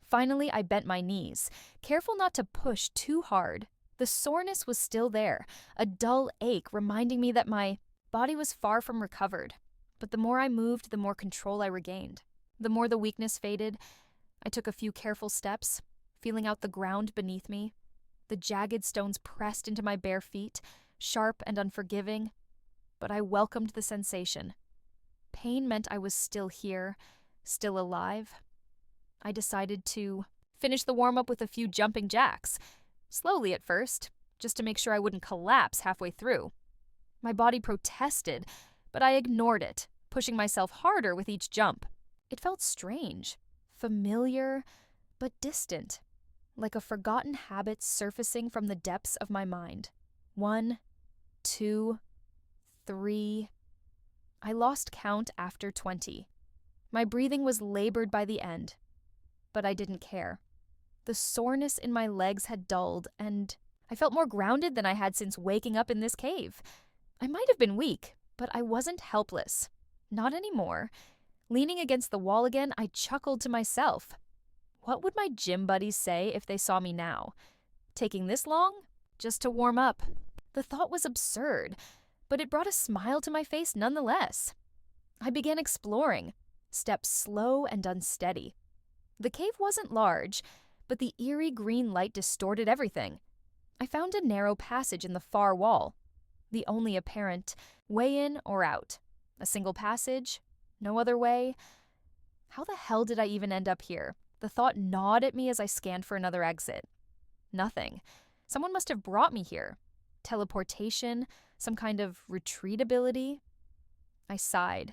Finally, I bent my knees, careful not to push too hard. The soreness was still there, a dull ache reminding me that my body was far from recovered. But the more I moved, the more control I regained. The more the weakness faded, I took a few careful steps, feeling out the ground beneath me. The jagged stones pressed into my bare feet, sharp and unforgiving, but I welcomed the sensation. Pain meant I was still here, still alive. I decided to finish the warm-up with a few jumping jacks, slowly at first, just to make sure I wouldn't collapse halfway through. My body protested, but I ignored it, pushing myself harder with each jump. It felt strange, familiar, but distant. Like a forgotten habit surfacing from the depths of my mind. 1, 2, 3. I lost count after 20. My breathing was labored by the end, but I didn't care. The soreness in my legs had dulled, and I felt more grounded than I had since waking up in this cave. I might have been weak, but I wasn't helpless. Not anymore. Leaning against the wall again, I chuckled to myself. What would my gym buddies say if they saw me now? Taking this long? Just to warm up. The thought was absurd, but it brought a smile to my face nonetheless. I began exploring, steps slow and unsteady. The cave wasn't large, but the eerie green light distorted everything. I found a narrow passage in the far wall, the only apparent way in or out. A single passage, no other way. How the hell did I even end up here? The thought gnawed at me as I scanned for another exit. Nothing. Someone must have brought me here. Teleportation, some kind of retreat ability. I sighed.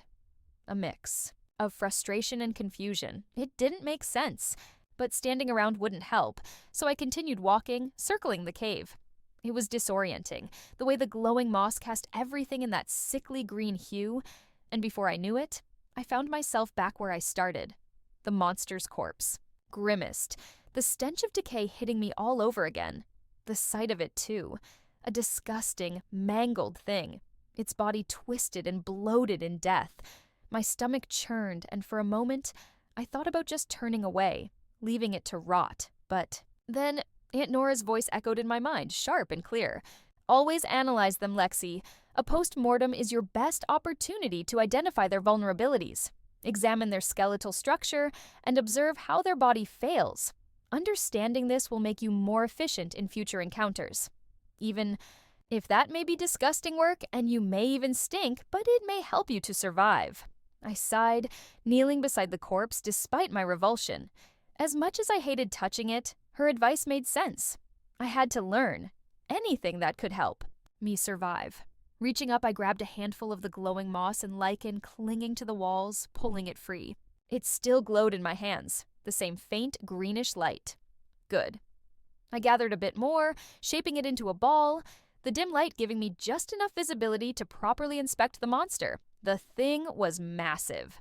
A mix of frustration and confusion. It didn't make sense, but standing around wouldn't help, so I continued walking, circling the cave. It was disorienting, the way the glowing moss cast everything in that sickly green hue, and before I knew it, I found myself back where I started. The monster's corpse. Grimaced, the stench of decay hitting me all over again. The sight of it, too. A disgusting, mangled thing. Its body twisted and bloated in death. My stomach churned, and for a moment, I thought about just turning away, leaving it to rot. But then Aunt Nora's voice echoed in my mind, sharp and clear. Always analyze them, Lexi. A post-mortem is your best opportunity to identify their vulnerabilities. Examine their skeletal structure and observe how their body fails. Understanding this will make you more efficient in future encounters. Even if that may be disgusting work and you may even stink, but it may help you to survive. I sighed, kneeling beside the corpse despite my revulsion. As much as I hated touching it, her advice made sense. I had to learn. Anything that could help me survive. Reaching up, I grabbed a handful of the glowing moss and lichen clinging to the walls, pulling it free. It still glowed in my hands, the same faint greenish light. Good. I gathered a bit more, shaping it into a ball, the dim light giving me just enough visibility to properly inspect the monster. The thing was massive.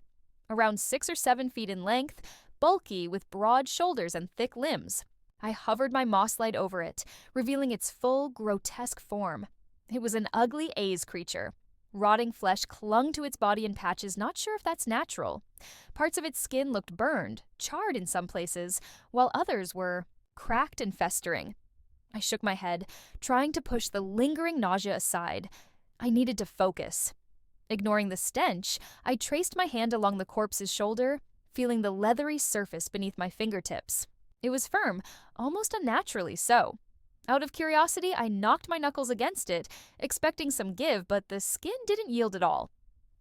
Around 6 or 7 feet in length, bulky with broad shoulders and thick limbs. I hovered my moss light over it, revealing its full, grotesque form. It was an ugly A's creature. Rotting flesh clung to its body in patches, not sure if that's natural. Parts of its skin looked burned, charred in some places, while others were cracked and festering. I shook my head, trying to push the lingering nausea aside. I needed to focus. Ignoring the stench, I traced my hand along the corpse's shoulder, feeling the leathery surface beneath my fingertips. It was firm, almost unnaturally so. Out of curiosity, I knocked my knuckles against it, expecting some give, but the skin didn't yield at all.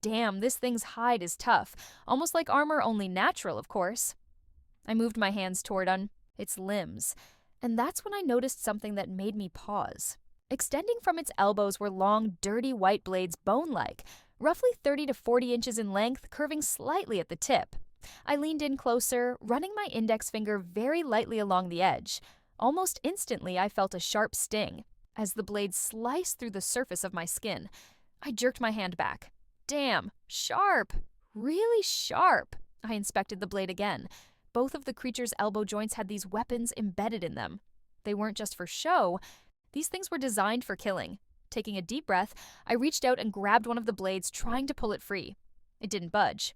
Damn, this thing's hide is tough, almost like armor, only natural, of course. I moved my hands toward its limbs, and that's when I noticed something that made me pause. Extending from its elbows were long, dirty white blades, bone-like, roughly 30 to 40 inches in length, curving slightly at the tip. I leaned in closer, running my index finger very lightly along the edge. Almost instantly, I felt a sharp sting as the blade sliced through the surface of my skin. I jerked my hand back. Damn, sharp! Really sharp! I inspected the blade again. Both of the creature's elbow joints had these weapons embedded in them. They weren't just for show. These things were designed for killing. Taking a deep breath, I reached out and grabbed one of the blades, trying to pull it free. It didn't budge.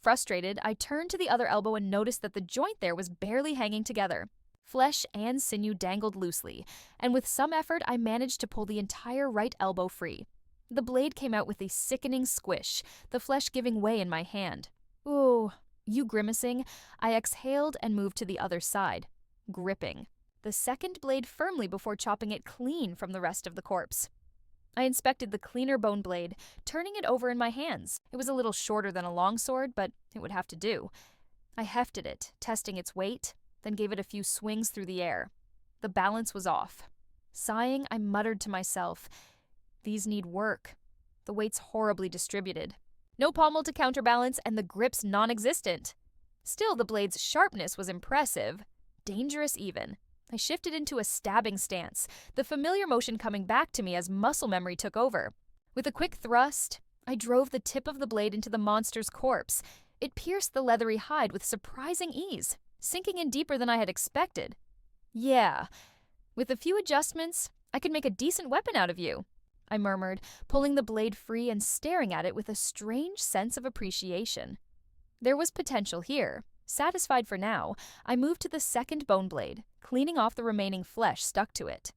Frustrated, I turned to the other elbow and noticed that the joint there was barely hanging together. Flesh and sinew dangled loosely, and with some effort, I managed to pull the entire right elbow free. The blade came out with a sickening squish, the flesh giving way in my hand. Ooh. You grimacing, I exhaled and moved to the other side, gripping the second blade firmly before chopping it clean from the rest of the corpse. I inspected the cleaner bone blade, turning it over in my hands. It was a little shorter than a longsword, but it would have to do. I hefted it, testing its weight, then gave it a few swings through the air. The balance was off. Sighing, I muttered to myself, "These need work. The weight's horribly distributed. No pommel to counterbalance, and the grip's non-existent." Still, the blade's sharpness was impressive. Dangerous even. I shifted into a stabbing stance, the familiar motion coming back to me as muscle memory took over. With a quick thrust, I drove the tip of the blade into the monster's corpse. It pierced the leathery hide with surprising ease, sinking in deeper than I had expected. Yeah, with a few adjustments, I could make a decent weapon out of you, I murmured, pulling the blade free and staring at it with a strange sense of appreciation. There was potential here. Satisfied for now, I moved to the second bone blade, cleaning off the remaining flesh stuck to it.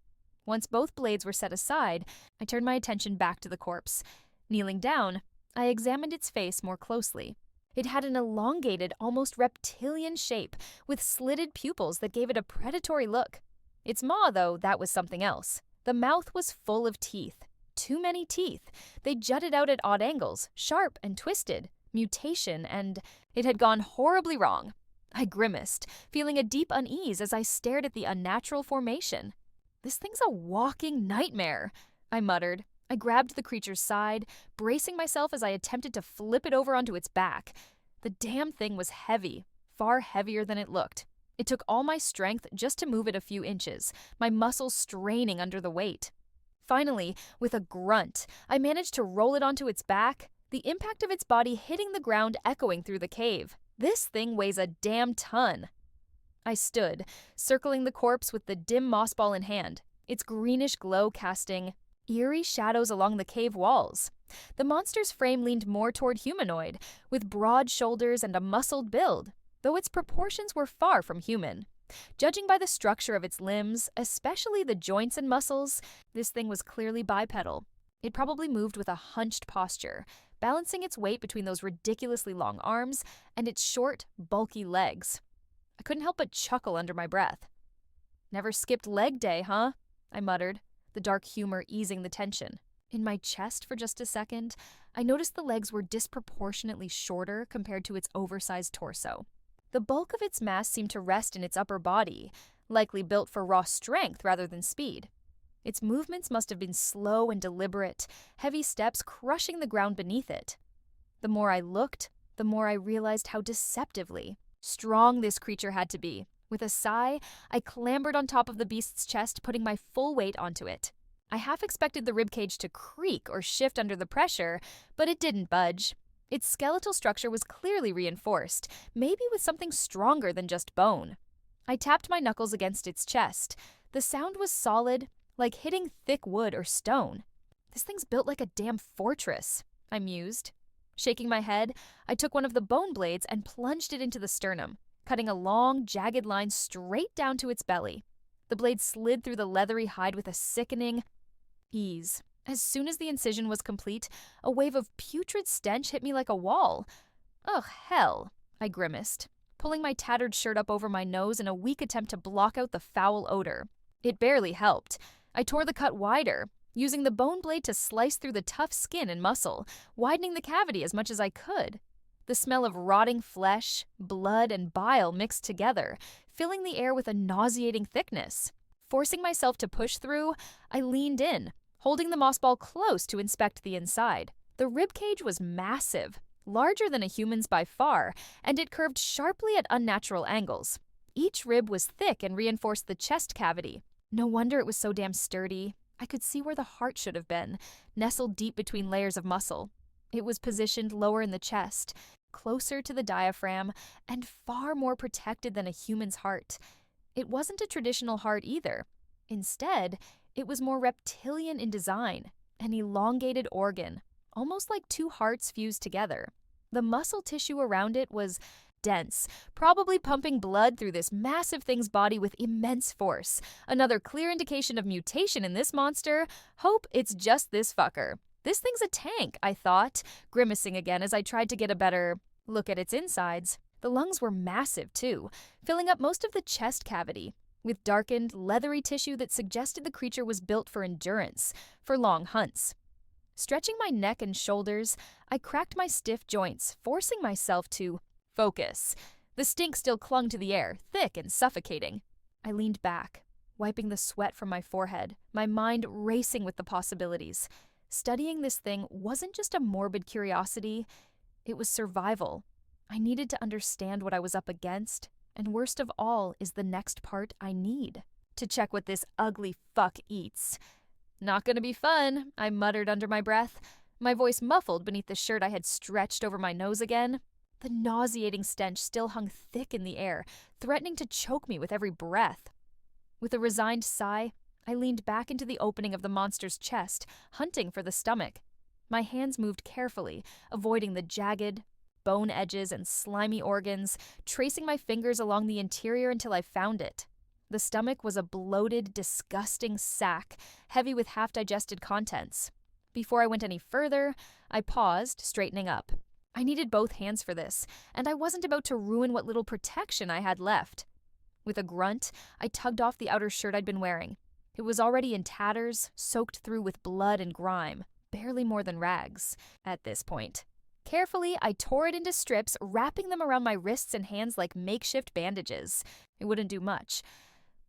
Once both blades were set aside, I turned my attention back to the corpse. Kneeling down, I examined its face more closely. It had an elongated, almost reptilian shape, with slitted pupils that gave it a predatory look. Its maw, though, that was something else. The mouth was full of teeth. Too many teeth. They jutted out at odd angles, sharp and twisted. Mutation, and it had gone horribly wrong. I grimaced, feeling a deep unease as I stared at the unnatural formation. "This thing's a walking nightmare," I muttered. I grabbed the creature's side, bracing myself as I attempted to flip it over onto its back. The damn thing was heavy, far heavier than it looked. It took all my strength just to move it a few inches, my muscles straining under the weight. Finally, with a grunt, I managed to roll it onto its back, the impact of its body hitting the ground echoing through the cave. This thing weighs a damn ton. I stood, circling the corpse with the dim moss ball in hand, its greenish glow casting eerie shadows along the cave walls. The monster's frame leaned more toward humanoid, with broad shoulders and a muscled build, though its proportions were far from human. Judging by the structure of its limbs, especially the joints and muscles, this thing was clearly bipedal. It probably moved with a hunched posture, balancing its weight between those ridiculously long arms and its short, bulky legs. I couldn't help but chuckle under my breath. "Never skipped leg day, huh?" I muttered, the dark humor easing the tension. In my chest for just a second, I noticed the legs were disproportionately shorter compared to its oversized torso. The bulk of its mass seemed to rest in its upper body, likely built for raw strength rather than speed. Its movements must have been slow and deliberate, heavy steps crushing the ground beneath it. The more I looked, the more I realized how deceptively strong this creature had to be. With a sigh, I clambered on top of the beast's chest, putting my full weight onto it. I half expected the ribcage to creak or shift under the pressure, but it didn't budge. Its skeletal structure was clearly reinforced, maybe with something stronger than just bone. I tapped my knuckles against its chest. The sound was solid, like hitting thick wood or stone. "This thing's built like a damn fortress," I mused. Shaking my head, I took one of the bone blades and plunged it into the sternum, cutting a long, jagged line straight down to its belly. The blade slid through the leathery hide with a sickening ease. As soon as the incision was complete, a wave of putrid stench hit me like a wall. "Ugh, hell," I grimaced, pulling my tattered shirt up over my nose in a weak attempt to block out the foul odor. It barely helped. I tore the cut wider, using the bone blade to slice through the tough skin and muscle, widening the cavity as much as I could. The smell of rotting flesh, blood, and bile mixed together, filling the air with a nauseating thickness. Forcing myself to push through, I leaned in, holding the moss ball close to inspect the inside. The ribcage was massive, larger than a human's by far, and it curved sharply at unnatural angles. Each rib was thick and reinforced the chest cavity. No wonder it was so damn sturdy. I could see where the heart should have been, nestled deep between layers of muscle. It was positioned lower in the chest, closer to the diaphragm, and far more protected than a human's heart. It wasn't a traditional heart either. Instead, it was more reptilian in design, an elongated organ, almost like two hearts fused together. The muscle tissue around it was dense, probably pumping blood through this massive thing's body with immense force. Another clear indication of mutation in this monster. Hope it's just this fucker. This thing's a tank, I thought, grimacing again as I tried to get a better look at its insides. The lungs were massive, too, filling up most of the chest cavity, with darkened, leathery tissue that suggested the creature was built for endurance, for long hunts. Stretching my neck and shoulders, I cracked my stiff joints, forcing myself to focus. The stink still clung to the air, thick and suffocating. I leaned back, wiping the sweat from my forehead, my mind racing with the possibilities. Studying this thing wasn't just a morbid curiosity, it was survival. I needed to understand what I was up against, and worst of all is the next part I need, to check what this ugly fuck eats. Not gonna be fun, I muttered under my breath, my voice muffled beneath the shirt I had stretched over my nose again. The nauseating stench still hung thick in the air, threatening to choke me with every breath. With a resigned sigh, I leaned back into the opening of the monster's chest, hunting for the stomach. My hands moved carefully, avoiding the jagged, bone edges and slimy organs, tracing my fingers along the interior until I found it. The stomach was a bloated, disgusting sack, heavy with half-digested contents. Before I went any further, I paused, straightening up. I needed both hands for this, and I wasn't about to ruin what little protection I had left. With a grunt, I tugged off the outer shirt I'd been wearing. It was already in tatters, soaked through with blood and grime, barely more than rags at this point. Carefully, I tore it into strips, wrapping them around my wrists and hands like makeshift bandages. It wouldn't do much,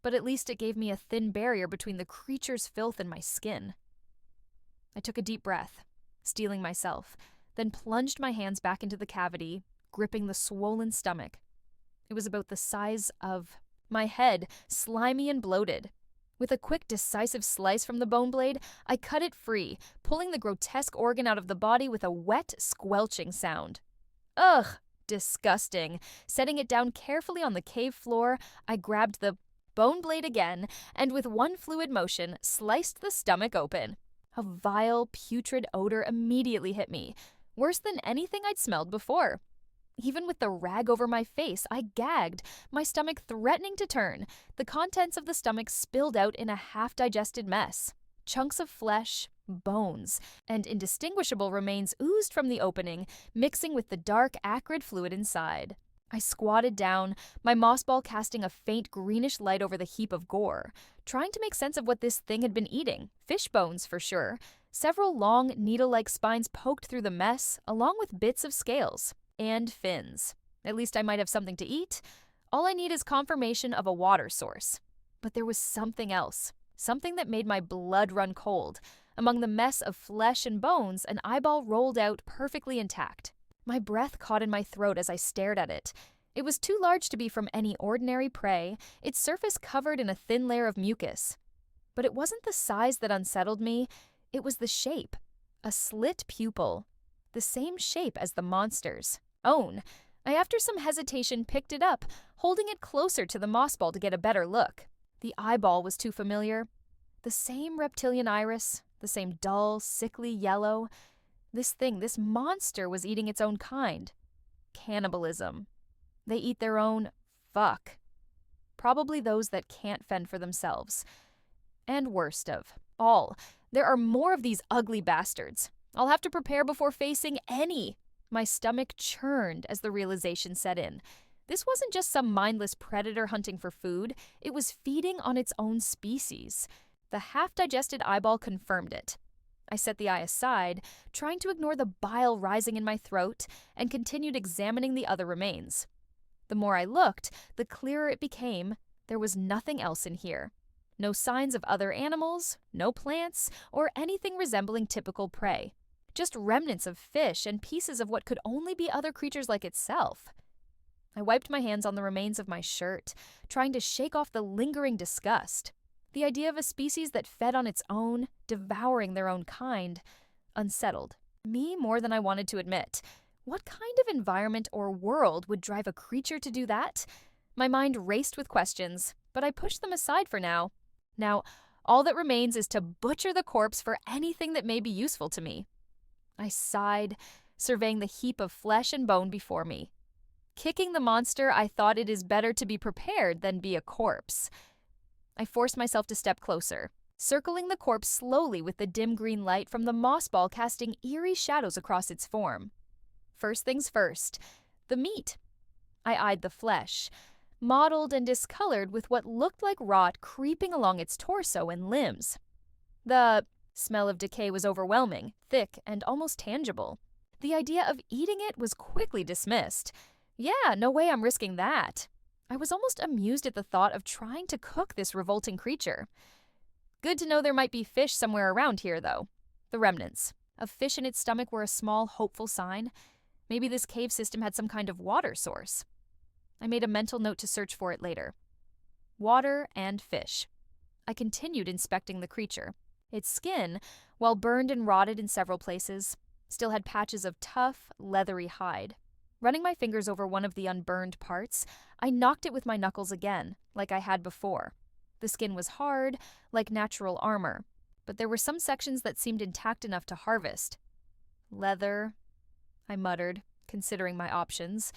but at least it gave me a thin barrier between the creature's filth and my skin. I took a deep breath, steeling myself, then plunged my hands back into the cavity, gripping the swollen stomach. It was about the size of my head, slimy and bloated. With a quick, decisive slice from the bone blade, I cut it free, pulling the grotesque organ out of the body with a wet, squelching sound. Ugh! Disgusting. Setting it down carefully on the cave floor, I grabbed the bone blade again, and with one fluid motion, sliced the stomach open. A vile, putrid odor immediately hit me, worse than anything I'd smelled before. Even with the rag over my face, I gagged, my stomach threatening to turn. The contents of the stomach spilled out in a half-digested mess. Chunks of flesh, bones, and indistinguishable remains oozed from the opening, mixing with the dark, acrid fluid inside. I squatted down, my moss ball casting a faint greenish light over the heap of gore, trying to make sense of what this thing had been eating. Fish bones, for sure. Several long, needle-like spines poked through the mess, along with bits of scales. And fins. At least I might have something to eat. All I need is confirmation of a water source. But there was something else. Something that made my blood run cold. Among the mess of flesh and bones, an eyeball rolled out perfectly intact. My breath caught in my throat as I stared at it. It was too large to be from any ordinary prey, its surface covered in a thin layer of mucus. But it wasn't the size that unsettled me, it was the shape. A slit pupil. The same shape as the monster's own. I, after some hesitation, picked it up, holding it closer to the moss ball to get a better look. The eyeball was too familiar. The same reptilian iris, the same dull, sickly yellow. This monster was eating its own kind. Cannibalism. They eat their own fuck. Probably those that can't fend for themselves. And worst of all, there are more of these ugly bastards. I'll have to prepare before facing any. My stomach churned as the realization set in. This wasn't just some mindless predator hunting for food. It was feeding on its own species. The half-digested eyeball confirmed it. I set the eye aside, trying to ignore the bile rising in my throat, and continued examining the other remains. The more I looked, the clearer it became. There was nothing else in here. No signs of other animals, no plants, or anything resembling typical prey. Just remnants of fish and pieces of what could only be other creatures like itself. I wiped my hands on the remains of my shirt, trying to shake off the lingering disgust. The idea of a species that fed on its own, devouring their own kind, unsettled me more than I wanted to admit. What kind of environment or world would drive a creature to do that? My mind raced with questions, but I pushed them aside for now. Now, all that remains is to butcher the corpse for anything that may be useful to me. I sighed, surveying the heap of flesh and bone before me. Kicking the monster, I thought it is better to be prepared than be a corpse. I forced myself to step closer, circling the corpse slowly with the dim green light from the moss ball casting eerie shadows across its form. First things first, the meat. I eyed the flesh, mottled and discolored with what looked like rot creeping along its torso and limbs. The smell of decay was overwhelming, thick, and almost tangible. The idea of eating it was quickly dismissed. Yeah, no way I'm risking that. I was almost amused at the thought of trying to cook this revolting creature. Good to know there might be fish somewhere around here, though. The remnants of fish in its stomach were a small, hopeful sign. Maybe this cave system had some kind of water source. I made a mental note to search for it later. Water and fish. I continued inspecting the creature. Its skin, while burned and rotted in several places, still had patches of tough, leathery hide. Running my fingers over one of the unburned parts, I knocked it with my knuckles again, like I had before. The skin was hard, like natural armor, but there were some sections that seemed intact enough to harvest. Leather, I muttered, considering my options.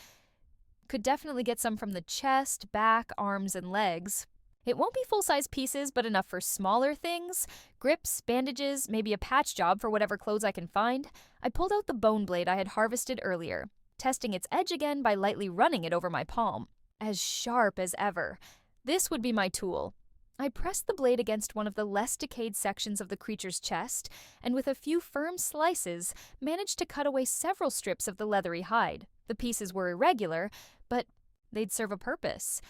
Could definitely get some from the chest, back, arms, and legs. It won't be full-size pieces, but enough for smaller things. Grips, bandages, maybe a patch job for whatever clothes I can find. I pulled out the bone blade I had harvested earlier, testing its edge again by lightly running it over my palm. As sharp as ever. This would be my tool. I pressed the blade against one of the less decayed sections of the creature's chest, and with a few firm slices, managed to cut away several strips of the leathery hide. The pieces were irregular, but they'd serve a purpose.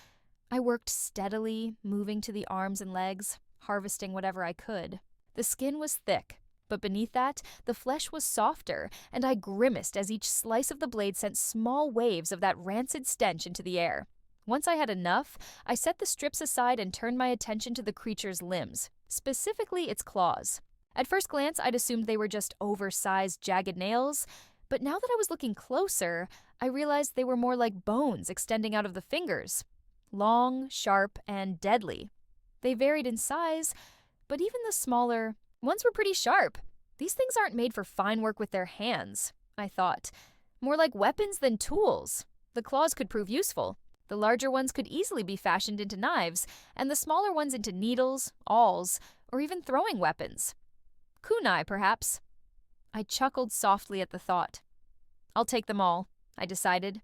I worked steadily, moving to the arms and legs, harvesting whatever I could. The skin was thick, but beneath that, the flesh was softer, and I grimaced as each slice of the blade sent small waves of that rancid stench into the air. Once I had enough, I set the strips aside and turned my attention to the creature's limbs, specifically its claws. At first glance, I'd assumed they were just oversized, jagged nails, but now that I was looking closer, I realized they were more like bones extending out of the fingers. Long, sharp, and deadly. They varied in size, but even the smaller ones were pretty sharp. These things aren't made for fine work with their hands, I thought. More like weapons than tools. The claws could prove useful. The larger ones could easily be fashioned into knives, and the smaller ones into needles, awls, or even throwing weapons. Kunai, perhaps. I chuckled softly at the thought. I'll take them all, I decided.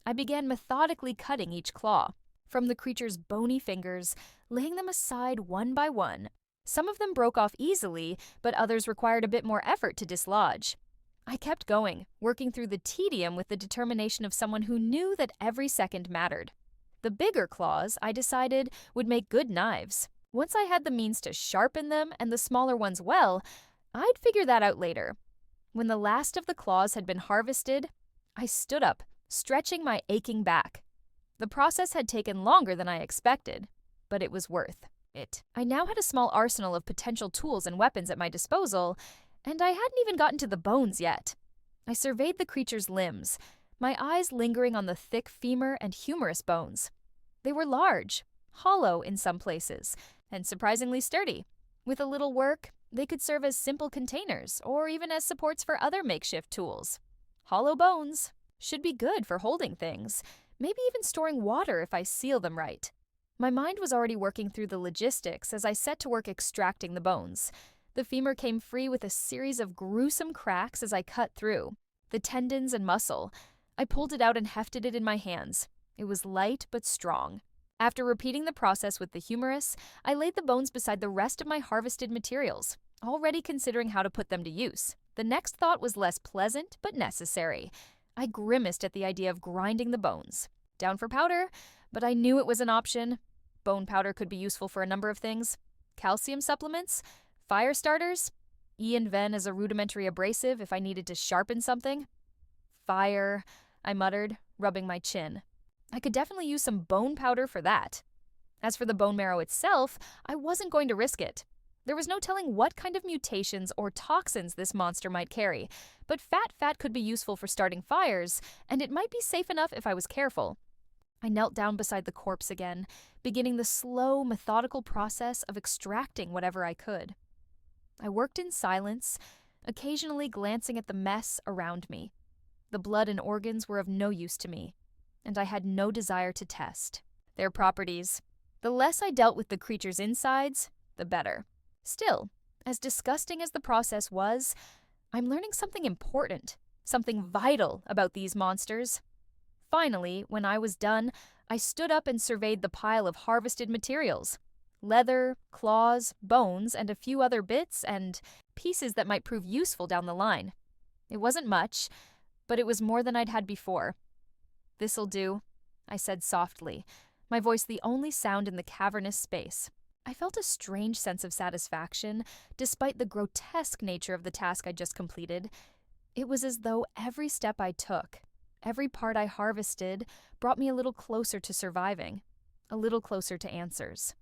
I began methodically cutting each claw from the creature's bony fingers, laying them aside one by one. Some of them broke off easily, but others required a bit more effort to dislodge. I kept going, working through the tedium with the determination of someone who knew that every second mattered. The bigger claws, I decided, would make good knives. Once I had the means to sharpen them and the smaller ones well, I'd figure that out later. When the last of the claws had been harvested, I stood up, stretching my aching back. The process had taken longer than I expected, but it was worth it. I now had a small arsenal of potential tools and weapons at my disposal, and I hadn't even gotten to the bones yet. I surveyed the creature's limbs, my eyes lingering on the thick femur and humerus bones. They were large, hollow in some places, and surprisingly sturdy. With a little work, they could serve as simple containers or even as supports for other makeshift tools. Hollow bones should be good for holding things, maybe even storing water if I seal them right. My mind was already working through the logistics as I set to work extracting the bones. The femur came free with a series of gruesome cracks as I cut through. The tendons and muscle. I pulled it out and hefted it in my hands. It was light but strong. After repeating the process with the humerus, I laid the bones beside the rest of my harvested materials. already considering how to put them to use. The next thought was less pleasant, but necessary. I grimaced at the idea of grinding the bones. Down for powder, but I knew it was an option. Bone powder could be useful for a number of things. Calcium supplements, fire starters, Ian Ven as a rudimentary abrasive if I needed to sharpen something. Fire, I muttered, rubbing my chin. I could definitely use some bone powder for that. As for the bone marrow itself, I wasn't going to risk it. There was no telling what kind of mutations or toxins this monster might carry, but fat could be useful for starting fires, and it might be safe enough if I was careful. I knelt down beside the corpse again, beginning the slow, methodical process of extracting whatever I could. I worked in silence, occasionally glancing at the mess around me. The blood and organs were of no use to me, and I had no desire to test their properties. The less I dealt with the creature's insides, the better. Still, as disgusting as the process was, I'm learning something important, something vital about these monsters. Finally, when I was done, I stood up and surveyed the pile of harvested materials. Leather, claws, bones, and a few other bits and pieces that might prove useful down the line. It wasn't much, but it was more than I'd had before. "This'll do," I said softly, my voice the only sound in the cavernous space. I felt a strange sense of satisfaction, despite the grotesque nature of the task I'd just completed. It was as though every step I took, every part I harvested, brought me a little closer to surviving, a little closer to answers.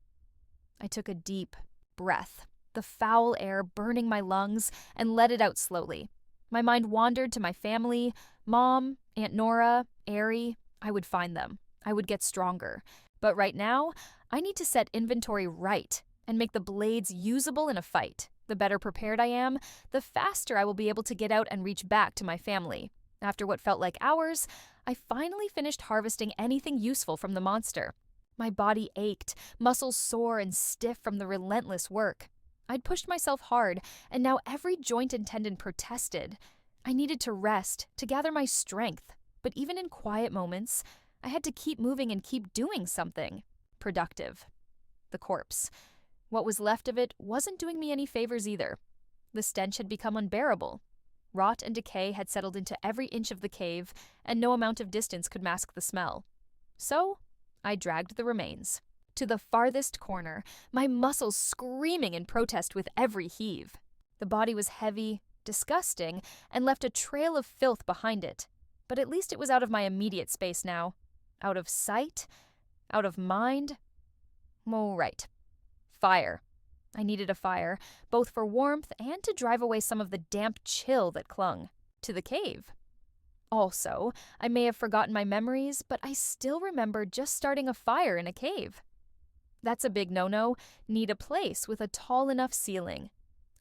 I took a deep breath, the foul air burning my lungs, and let it out slowly. My mind wandered to my family, Mom, Aunt Nora, Ari. I would find them. I would get stronger. But right now, I need to set inventory right and make the blades usable in a fight. The better prepared I am, the faster I will be able to get out and reach back to my family. After what felt like hours, I finally finished harvesting anything useful from the monster. My body ached, muscles sore and stiff from the relentless work. I'd pushed myself hard, and now every joint and tendon protested. I needed to rest, to gather my strength. But even in quiet moments, I had to keep moving and keep doing something productive. The corpse. What was left of it wasn't doing me any favors either. The stench had become unbearable. Rot and decay had settled into every inch of the cave, and no amount of distance could mask the smell. So, I dragged the remains to the farthest corner, my muscles screaming in protest with every heave. The body was heavy, disgusting, and left a trail of filth behind it. But at least it was out of my immediate space now. Out of sight? Out of mind? Oh, right. Fire. I needed a fire, both for warmth and to drive away some of the damp chill that clung to the cave. Also, I may have forgotten my memories, but I still remember just starting a fire in a cave. That's a big no-no. Need a place with a tall enough ceiling.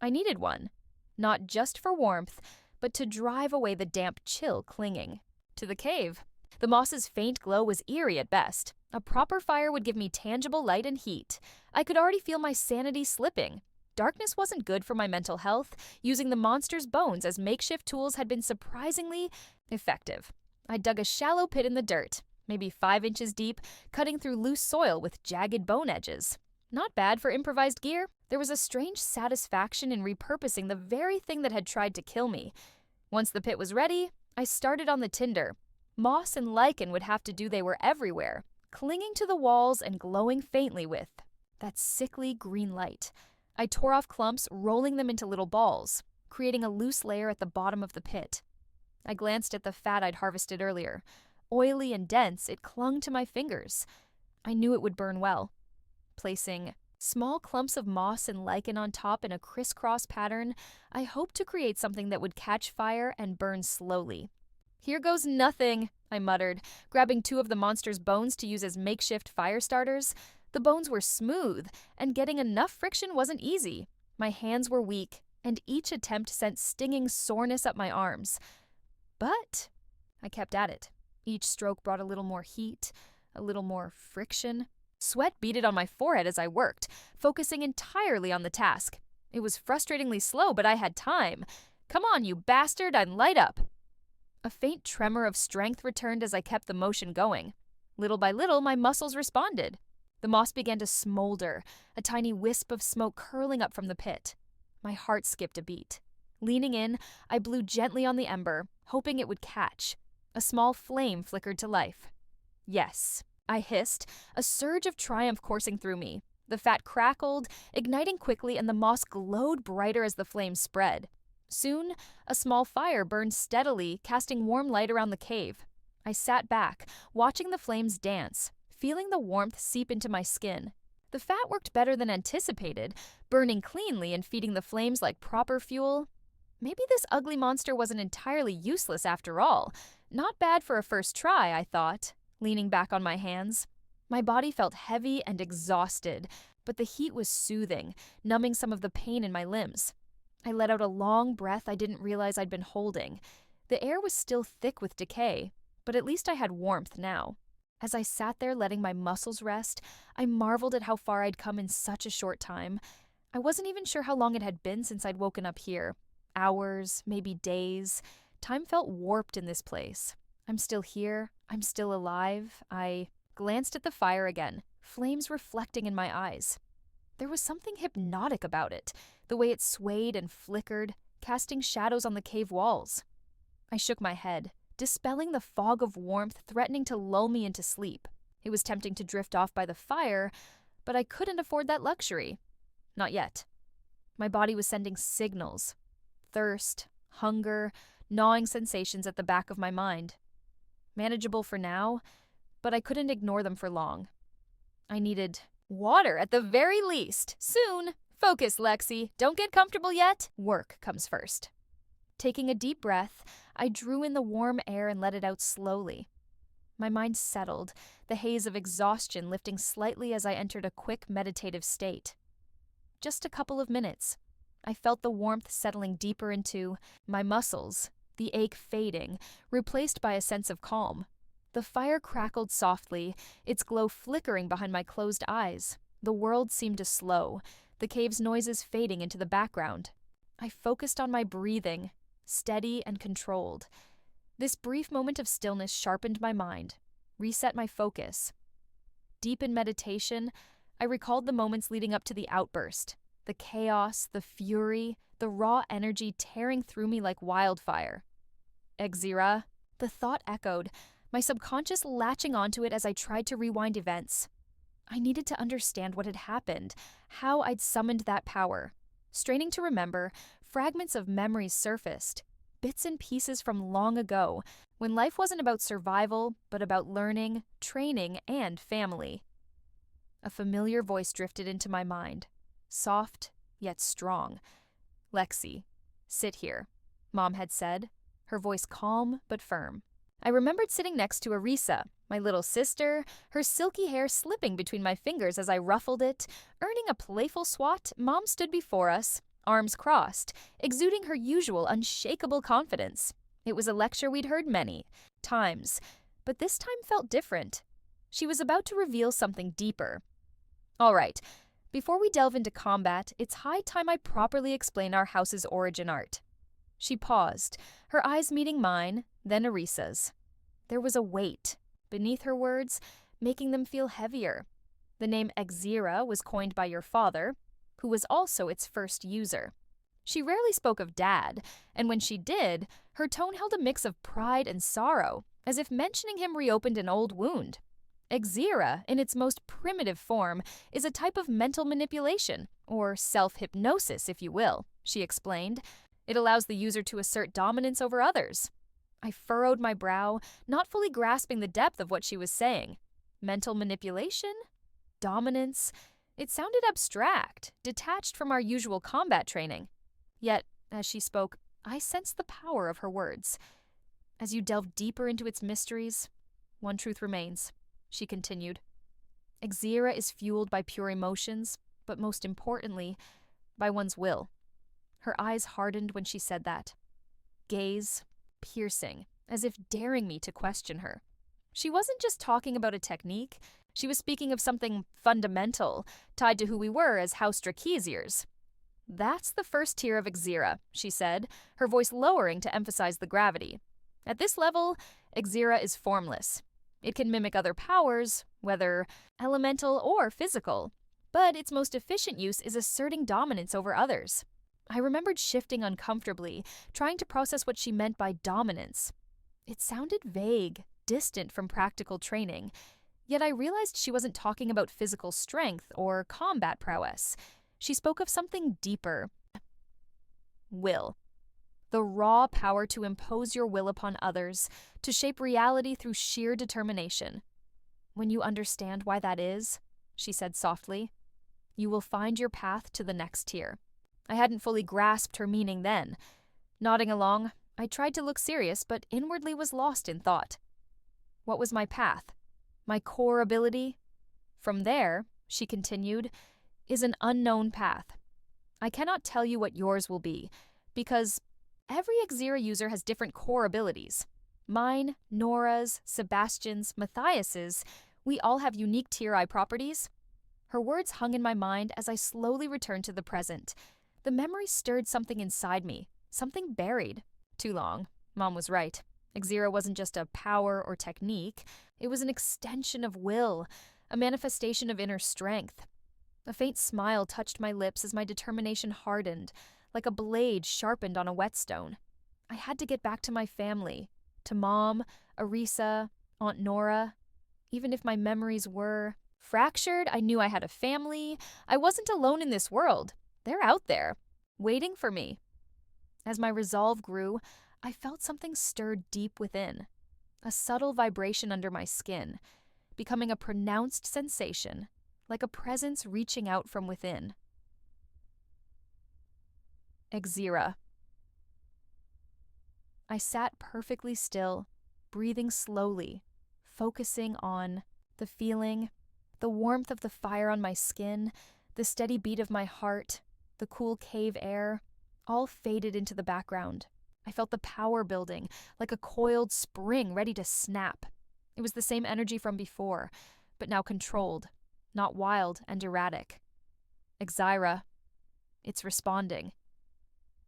I needed one, not just for warmth, but to drive away the damp chill clinging to the cave. The moss's faint glow was eerie at best. A proper fire would give me tangible light and heat. I could already feel my sanity slipping. Darkness wasn't good for my mental health. Using the monster's bones as makeshift tools had been surprisingly effective. I dug a shallow pit in the dirt, maybe 5 inches deep, cutting through loose soil with jagged bone edges. Not bad for improvised gear. There was a strange satisfaction in repurposing the very thing that had tried to kill me. Once the pit was ready, I started on the tinder. Moss and lichen would have to do. They were everywhere, clinging to the walls and glowing faintly with that sickly green light. I tore off clumps, rolling them into little balls, creating a loose layer at the bottom of the pit. I glanced at the fat I'd harvested earlier. Oily and dense, it clung to my fingers. I knew it would burn well. Placing small clumps of moss and lichen on top in a crisscross pattern, I hoped to create something that would catch fire and burn slowly. "Here goes nothing," I muttered, grabbing 2 of the monster's bones to use as makeshift fire starters. The bones were smooth, and getting enough friction wasn't easy. My hands were weak, and each attempt sent stinging soreness up my arms. But I kept at it. Each stroke brought a little more heat, a little more friction. Sweat beaded on my forehead as I worked, focusing entirely on the task. It was frustratingly slow, but I had time. "Come on, you bastard, and light up." A faint tremor of strength returned as I kept the motion going. Little by little, my muscles responded. The moss began to smolder, a tiny wisp of smoke curling up from the pit. My heart skipped a beat. Leaning in, I blew gently on the ember, hoping it would catch. A small flame flickered to life. Yes, I hissed, a surge of triumph coursing through me. The fat crackled, igniting quickly, and the moss glowed brighter as the flames spread. Soon, a small fire burned steadily, casting warm light around the cave. I sat back, watching the flames dance, feeling the warmth seep into my skin. The fat worked better than anticipated, burning cleanly and feeding the flames like proper fuel. Maybe this ugly monster wasn't entirely useless after all. Not bad for a first try, I thought, leaning back on my hands. My body felt heavy and exhausted, but the heat was soothing, numbing some of the pain in my limbs. I let out a long breath I didn't realize I'd been holding. The air was still thick with decay, but at least I had warmth now. As I sat there letting my muscles rest, I marveled at how far I'd come in such a short time. I wasn't even sure how long it had been since I'd woken up here. Hours, maybe days. Time felt warped in this place. I'm still here. I'm still alive. I glanced at the fire again, flames reflecting in my eyes. There was something hypnotic about it, the way it swayed and flickered, casting shadows on the cave walls. I shook my head, dispelling the fog of warmth threatening to lull me into sleep. It was tempting to drift off by the fire, but I couldn't afford that luxury. Not yet. My body was sending signals. Thirst, hunger, gnawing sensations at the back of my mind. Manageable for now, but I couldn't ignore them for long. I needed water at the very least. Soon. Focus, Lexi. Don't get comfortable yet. Work comes first. Taking a deep breath, I drew in the warm air and let it out slowly. My mind settled, the haze of exhaustion lifting slightly as I entered a quick meditative state. Just a couple of minutes. I felt the warmth settling deeper into my muscles, the ache fading, replaced by a sense of calm. The fire crackled softly, its glow flickering behind my closed eyes. The world seemed to slow, the cave's noises fading into the background. I focused on my breathing, steady and controlled. This brief moment of stillness sharpened my mind, reset my focus. Deep in meditation, I recalled the moments leading up to the outburst, the chaos, the fury, the raw energy tearing through me like wildfire. Exira, the thought echoed, my subconscious latching onto it as I tried to rewind events. I needed to understand what had happened, how I'd summoned that power. Straining to remember, fragments of memories surfaced, bits and pieces from long ago, when life wasn't about survival, but about learning, training, and family. A familiar voice drifted into my mind, soft yet strong. Lexi, sit here, Mom had said, her voice calm but firm. I remembered sitting next to Arisa, my little sister, her silky hair slipping between my fingers as I ruffled it. Earning a playful swat, Mom stood before us, arms crossed, exuding her usual unshakable confidence. It was a lecture we'd heard many times, but this time felt different. She was about to reveal something deeper. All right, before we delve into combat, it's high time I properly explain our house's origin art. She paused, her eyes meeting mine, then Arisa's. There was a weight beneath her words, making them feel heavier. The name Exira was coined by your father, who was also its first user. She rarely spoke of Dad, and when she did, her tone held a mix of pride and sorrow, as if mentioning him reopened an old wound. Exira, in its most primitive form, is a type of mental manipulation, or self-hypnosis, if you will, she explained. It allows the user to assert dominance over others. I furrowed my brow, not fully grasping the depth of what she was saying. Mental manipulation? Dominance? It sounded abstract, detached from our usual combat training. Yet, as she spoke, I sensed the power of her words. As you delve deeper into its mysteries, one truth remains, she continued. Exira is fueled by pure emotions, but most importantly, by one's will. Her eyes hardened when she said that. Gaze, piercing, as if daring me to question her. She wasn't just talking about a technique, she was speaking of something fundamental, tied to who we were as House Drakesiers. That's the first tier of Exira, she said, her voice lowering to emphasize the gravity. At this level, Exira is formless. It can mimic other powers, whether elemental or physical, but its most efficient use is asserting dominance over others. I remembered shifting uncomfortably, trying to process what she meant by dominance. It sounded vague, distant from practical training, yet I realized she wasn't talking about physical strength or combat prowess. She spoke of something deeper. Will. The raw power to impose your will upon others, to shape reality through sheer determination. When you understand why that is, she said softly, you will find your path to the next tier. I hadn't fully grasped her meaning then. Nodding along, I tried to look serious, but inwardly was lost in thought. What was my path? My core ability? From there, she continued, is an unknown path. I cannot tell you what yours will be, because every Xera user has different core abilities. Mine, Nora's, Sebastian's, Matthias's, we all have unique tier I properties. Her words hung in my mind as I slowly returned to the present. The memory stirred something inside me, something buried. Too long. Mom was right. Xera wasn't just a power or technique. It was an extension of will, a manifestation of inner strength. A faint smile touched my lips as my determination hardened, like a blade sharpened on a whetstone. I had to get back to my family, to Mom, Arisa, Aunt Nora. Even if my memories were fractured, I knew I had a family. I wasn't alone in this world. They're out there, waiting for me. As my resolve grew, I felt something stirred deep within, a subtle vibration under my skin, becoming a pronounced sensation, like a presence reaching out from within. Xera. I sat perfectly still, breathing slowly, focusing on the feeling, the warmth of the fire on my skin, the steady beat of my heart, the cool cave air, all faded into the background. I felt the power building, like a coiled spring ready to snap. It was the same energy from before, but now controlled, not wild and erratic. Xera. It's responding.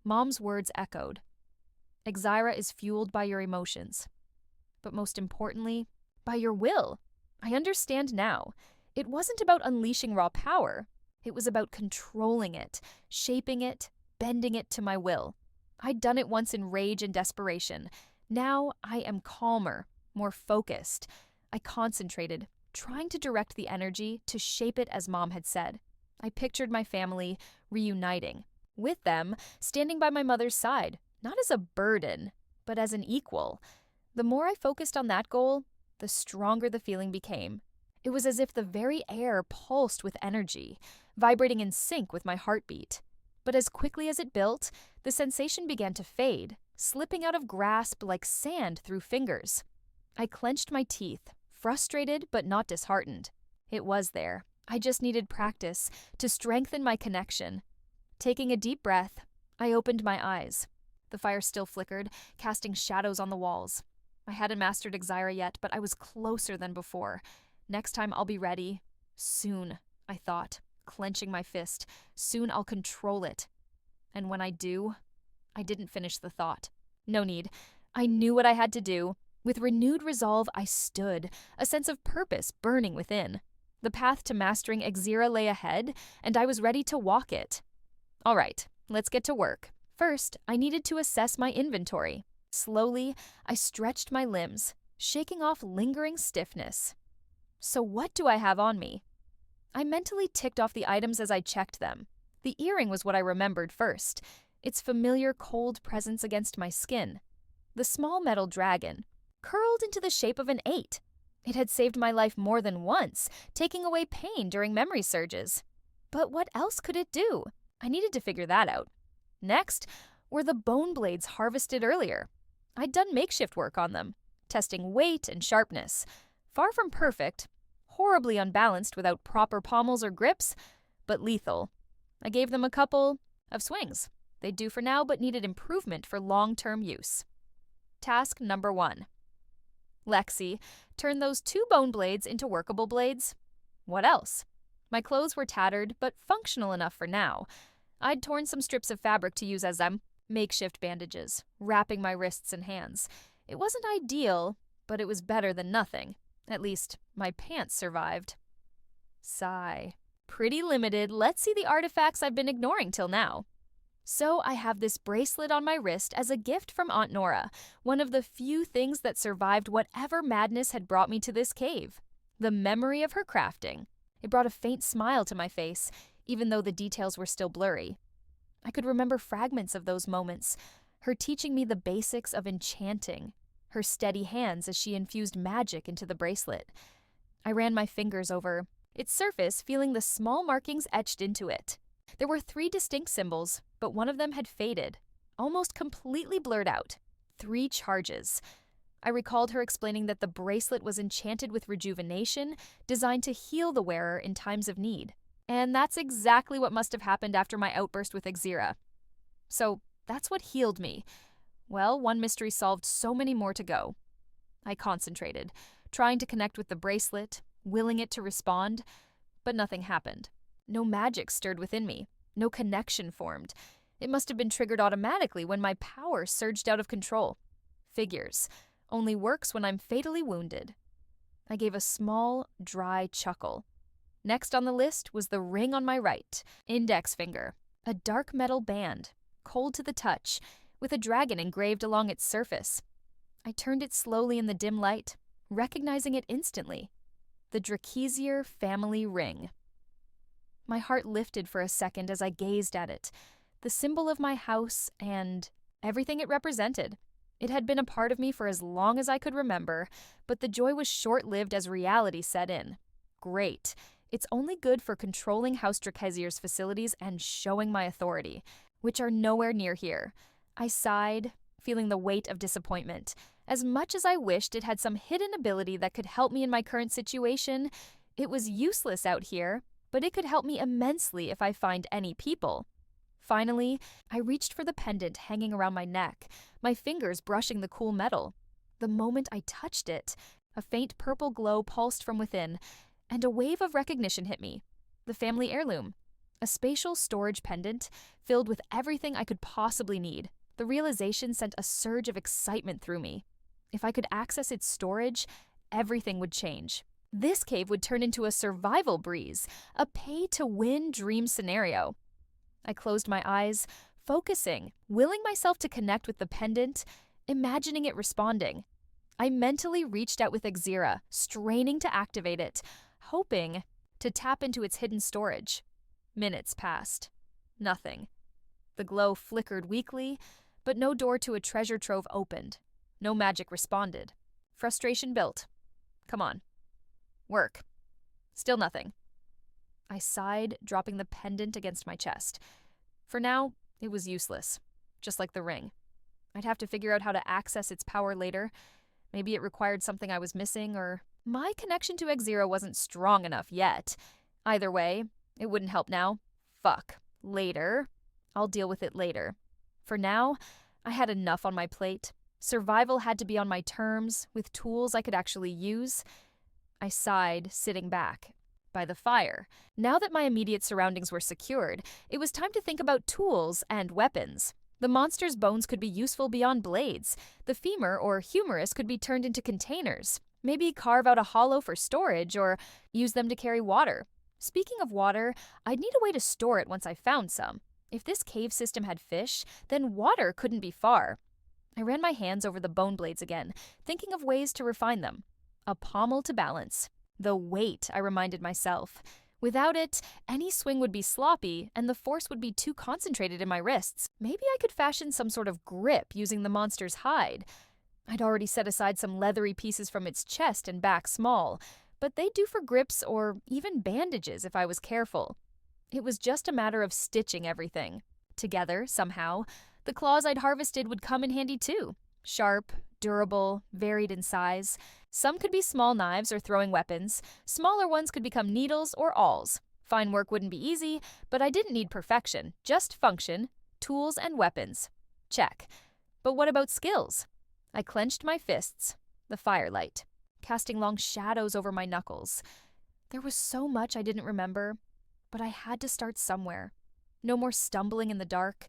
Mom's words echoed. Xera is fueled by your emotions, but most importantly, by your will. I understand now. It wasn't about unleashing raw power. It was about controlling it, shaping it, bending it to my will. I'd done it once in rage and desperation. Now I am calmer, more focused. I concentrated, trying to direct the energy to shape it as Mom had said. I pictured my family reuniting, with them standing by my mother's side, not as a burden, but as an equal. The more I focused on that goal, the stronger the feeling became. It was as if the very air pulsed with energy, vibrating in sync with my heartbeat. But as quickly as it built, the sensation began to fade, slipping out of grasp like sand through fingers. I clenched my teeth, frustrated but not disheartened. It was there. I just needed practice to strengthen my connection. Taking a deep breath, I opened my eyes. The fire still flickered, casting shadows on the walls. I hadn't mastered Xera yet, but I was closer than before. Next time I'll be ready. Soon, I thought, clenching my fist. Soon I'll control it. And when I do, I didn't finish the thought. No need. I knew what I had to do. With renewed resolve, I stood, a sense of purpose burning within. The path to mastering Xera lay ahead, and I was ready to walk it. All right, let's get to work. First, I needed to assess my inventory. Slowly, I stretched my limbs, shaking off lingering stiffness. So what do I have on me? I mentally ticked off the items as I checked them. The earring was what I remembered first, its familiar cold presence against my skin. The small metal dragon, curled into the shape of an 8. It had saved my life more than once, taking away pain during memory surges. But what else could it do? I needed to figure that out. Next were the bone blades harvested earlier. I'd done makeshift work on them, testing weight and sharpness. Far from perfect, horribly unbalanced without proper pommels or grips, but lethal. I gave them a couple of swings. They'd do for now, but needed improvement for long-term use. Task number 1. Lexi, turn those 2 bone blades into workable blades. What else? My clothes were tattered, but functional enough for now. I'd torn some strips of fabric to use as makeshift bandages, wrapping my wrists and hands. It wasn't ideal, but it was better than nothing. At least, my pants survived. Sigh. Pretty limited. Let's see the artifacts I've been ignoring till now. So I have this bracelet on my wrist as a gift from Aunt Nora, one of the few things that survived whatever madness had brought me to this cave. The memory of her crafting. It brought a faint smile to my face, even though the details were still blurry. I could remember fragments of those moments, her teaching me the basics of enchanting, her steady hands as she infused magic into the bracelet. I ran my fingers over its surface, feeling the small markings etched into it. There were 3 distinct symbols, but one of them had faded, almost completely blurred out. 3 charges. I recalled her explaining that the bracelet was enchanted with rejuvenation, designed to heal the wearer in times of need. And that's exactly what must have happened after my outburst with Exira. So that's what healed me. Well, one mystery solved, so many more to go. I concentrated, trying to connect with the bracelet, willing it to respond, but nothing happened. No magic stirred within me. No connection formed. It must have been triggered automatically when my power surged out of control. Figures. Only works when I'm fatally wounded. I gave a small, dry chuckle. Next on the list was the ring on my right, index finger. A dark metal band, cold to the touch, with a dragon engraved along its surface. I turned it slowly in the dim light, recognizing it instantly. The Drakesier family ring. My heart lifted for a second as I gazed at it, the symbol of my house and everything it represented. It had been a part of me for as long as I could remember, but the joy was short-lived as reality set in. Great. It's only good for controlling House Drakesier's facilities and showing my authority, which are nowhere near here. I sighed, feeling the weight of disappointment. As much as I wished it had some hidden ability that could help me in my current situation, it was useless out here, but it could help me immensely if I find any people. Finally, I reached for the pendant hanging around my neck, my fingers brushing the cool metal. The moment I touched it, a faint purple glow pulsed from within, and a wave of recognition hit me. The family heirloom. A spatial storage pendant filled with everything I could possibly need. The realization sent a surge of excitement through me. If I could access its storage, everything would change. This cave would turn into a survival breeze, a pay-to-win dream scenario. I closed my eyes, focusing, willing myself to connect with the pendant, imagining it responding. I mentally reached out with Exira, straining to activate it, hoping to tap into its hidden storage. Minutes passed. Nothing. The glow flickered weakly, but no door to a treasure trove opened. No magic responded. Frustration built. Come on. Work. Still nothing. I sighed, dropping the pendant against my chest. For now, it was useless, just like the ring. I'd have to figure out how to access its power later. Maybe it required something I was missing, or my connection to Exira wasn't strong enough yet. Either way, it wouldn't help now. Fuck. Later. I'll deal with it later. For now, I had enough on my plate. Survival had to be on my terms, with tools I could actually use. I sighed, sitting back by the fire. Now that my immediate surroundings were secured, it was time to think about tools and weapons. The monster's bones could be useful beyond blades. The femur or humerus could be turned into containers. Maybe carve out a hollow for storage or use them to carry water. Speaking of water, I'd need a way to store it once I found some. If this cave system had fish, then water couldn't be far. I ran my hands over the bone blades again, thinking of ways to refine them. A pommel to balance. The weight, I reminded myself. Without it, any swing would be sloppy, and the force would be too concentrated in my wrists. Maybe I could fashion some sort of grip using the monster's hide. I'd already set aside some leathery pieces from its chest and back small, but they'd do for grips or even bandages if I was careful. It was just a matter of stitching everything. Together, somehow, the claws I'd harvested would come in handy too. Sharp, durable, varied in size. Some could be small knives or throwing weapons. Smaller ones could become needles or awls. Fine work wouldn't be easy, but I didn't need perfection, just function, tools and weapons. Check. But what about skills? I clenched my fists, the firelight, casting long shadows over my knuckles. There was so much I didn't remember, but I had to start somewhere. No more stumbling in the dark.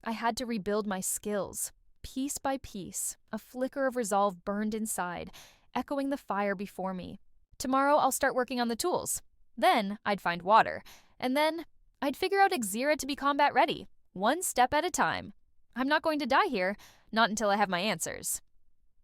I had to rebuild my skills. Piece by piece, a flicker of resolve burned inside, echoing the fire before me. Tomorrow I'll start working on the tools. Then I'd find water. And then I'd figure out Exira to be combat ready. one step at a time. I'm not going to die here, not until I have my answers.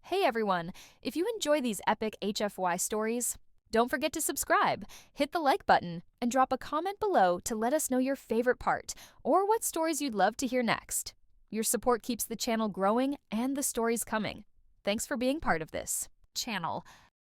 Hey everyone, if you enjoy these epic HFY stories, don't forget to subscribe, hit the like button, and drop a comment below to let us know your favorite part or what stories you'd love to hear next. Your support keeps the channel growing and the stories coming. Thanks for being part of this channel.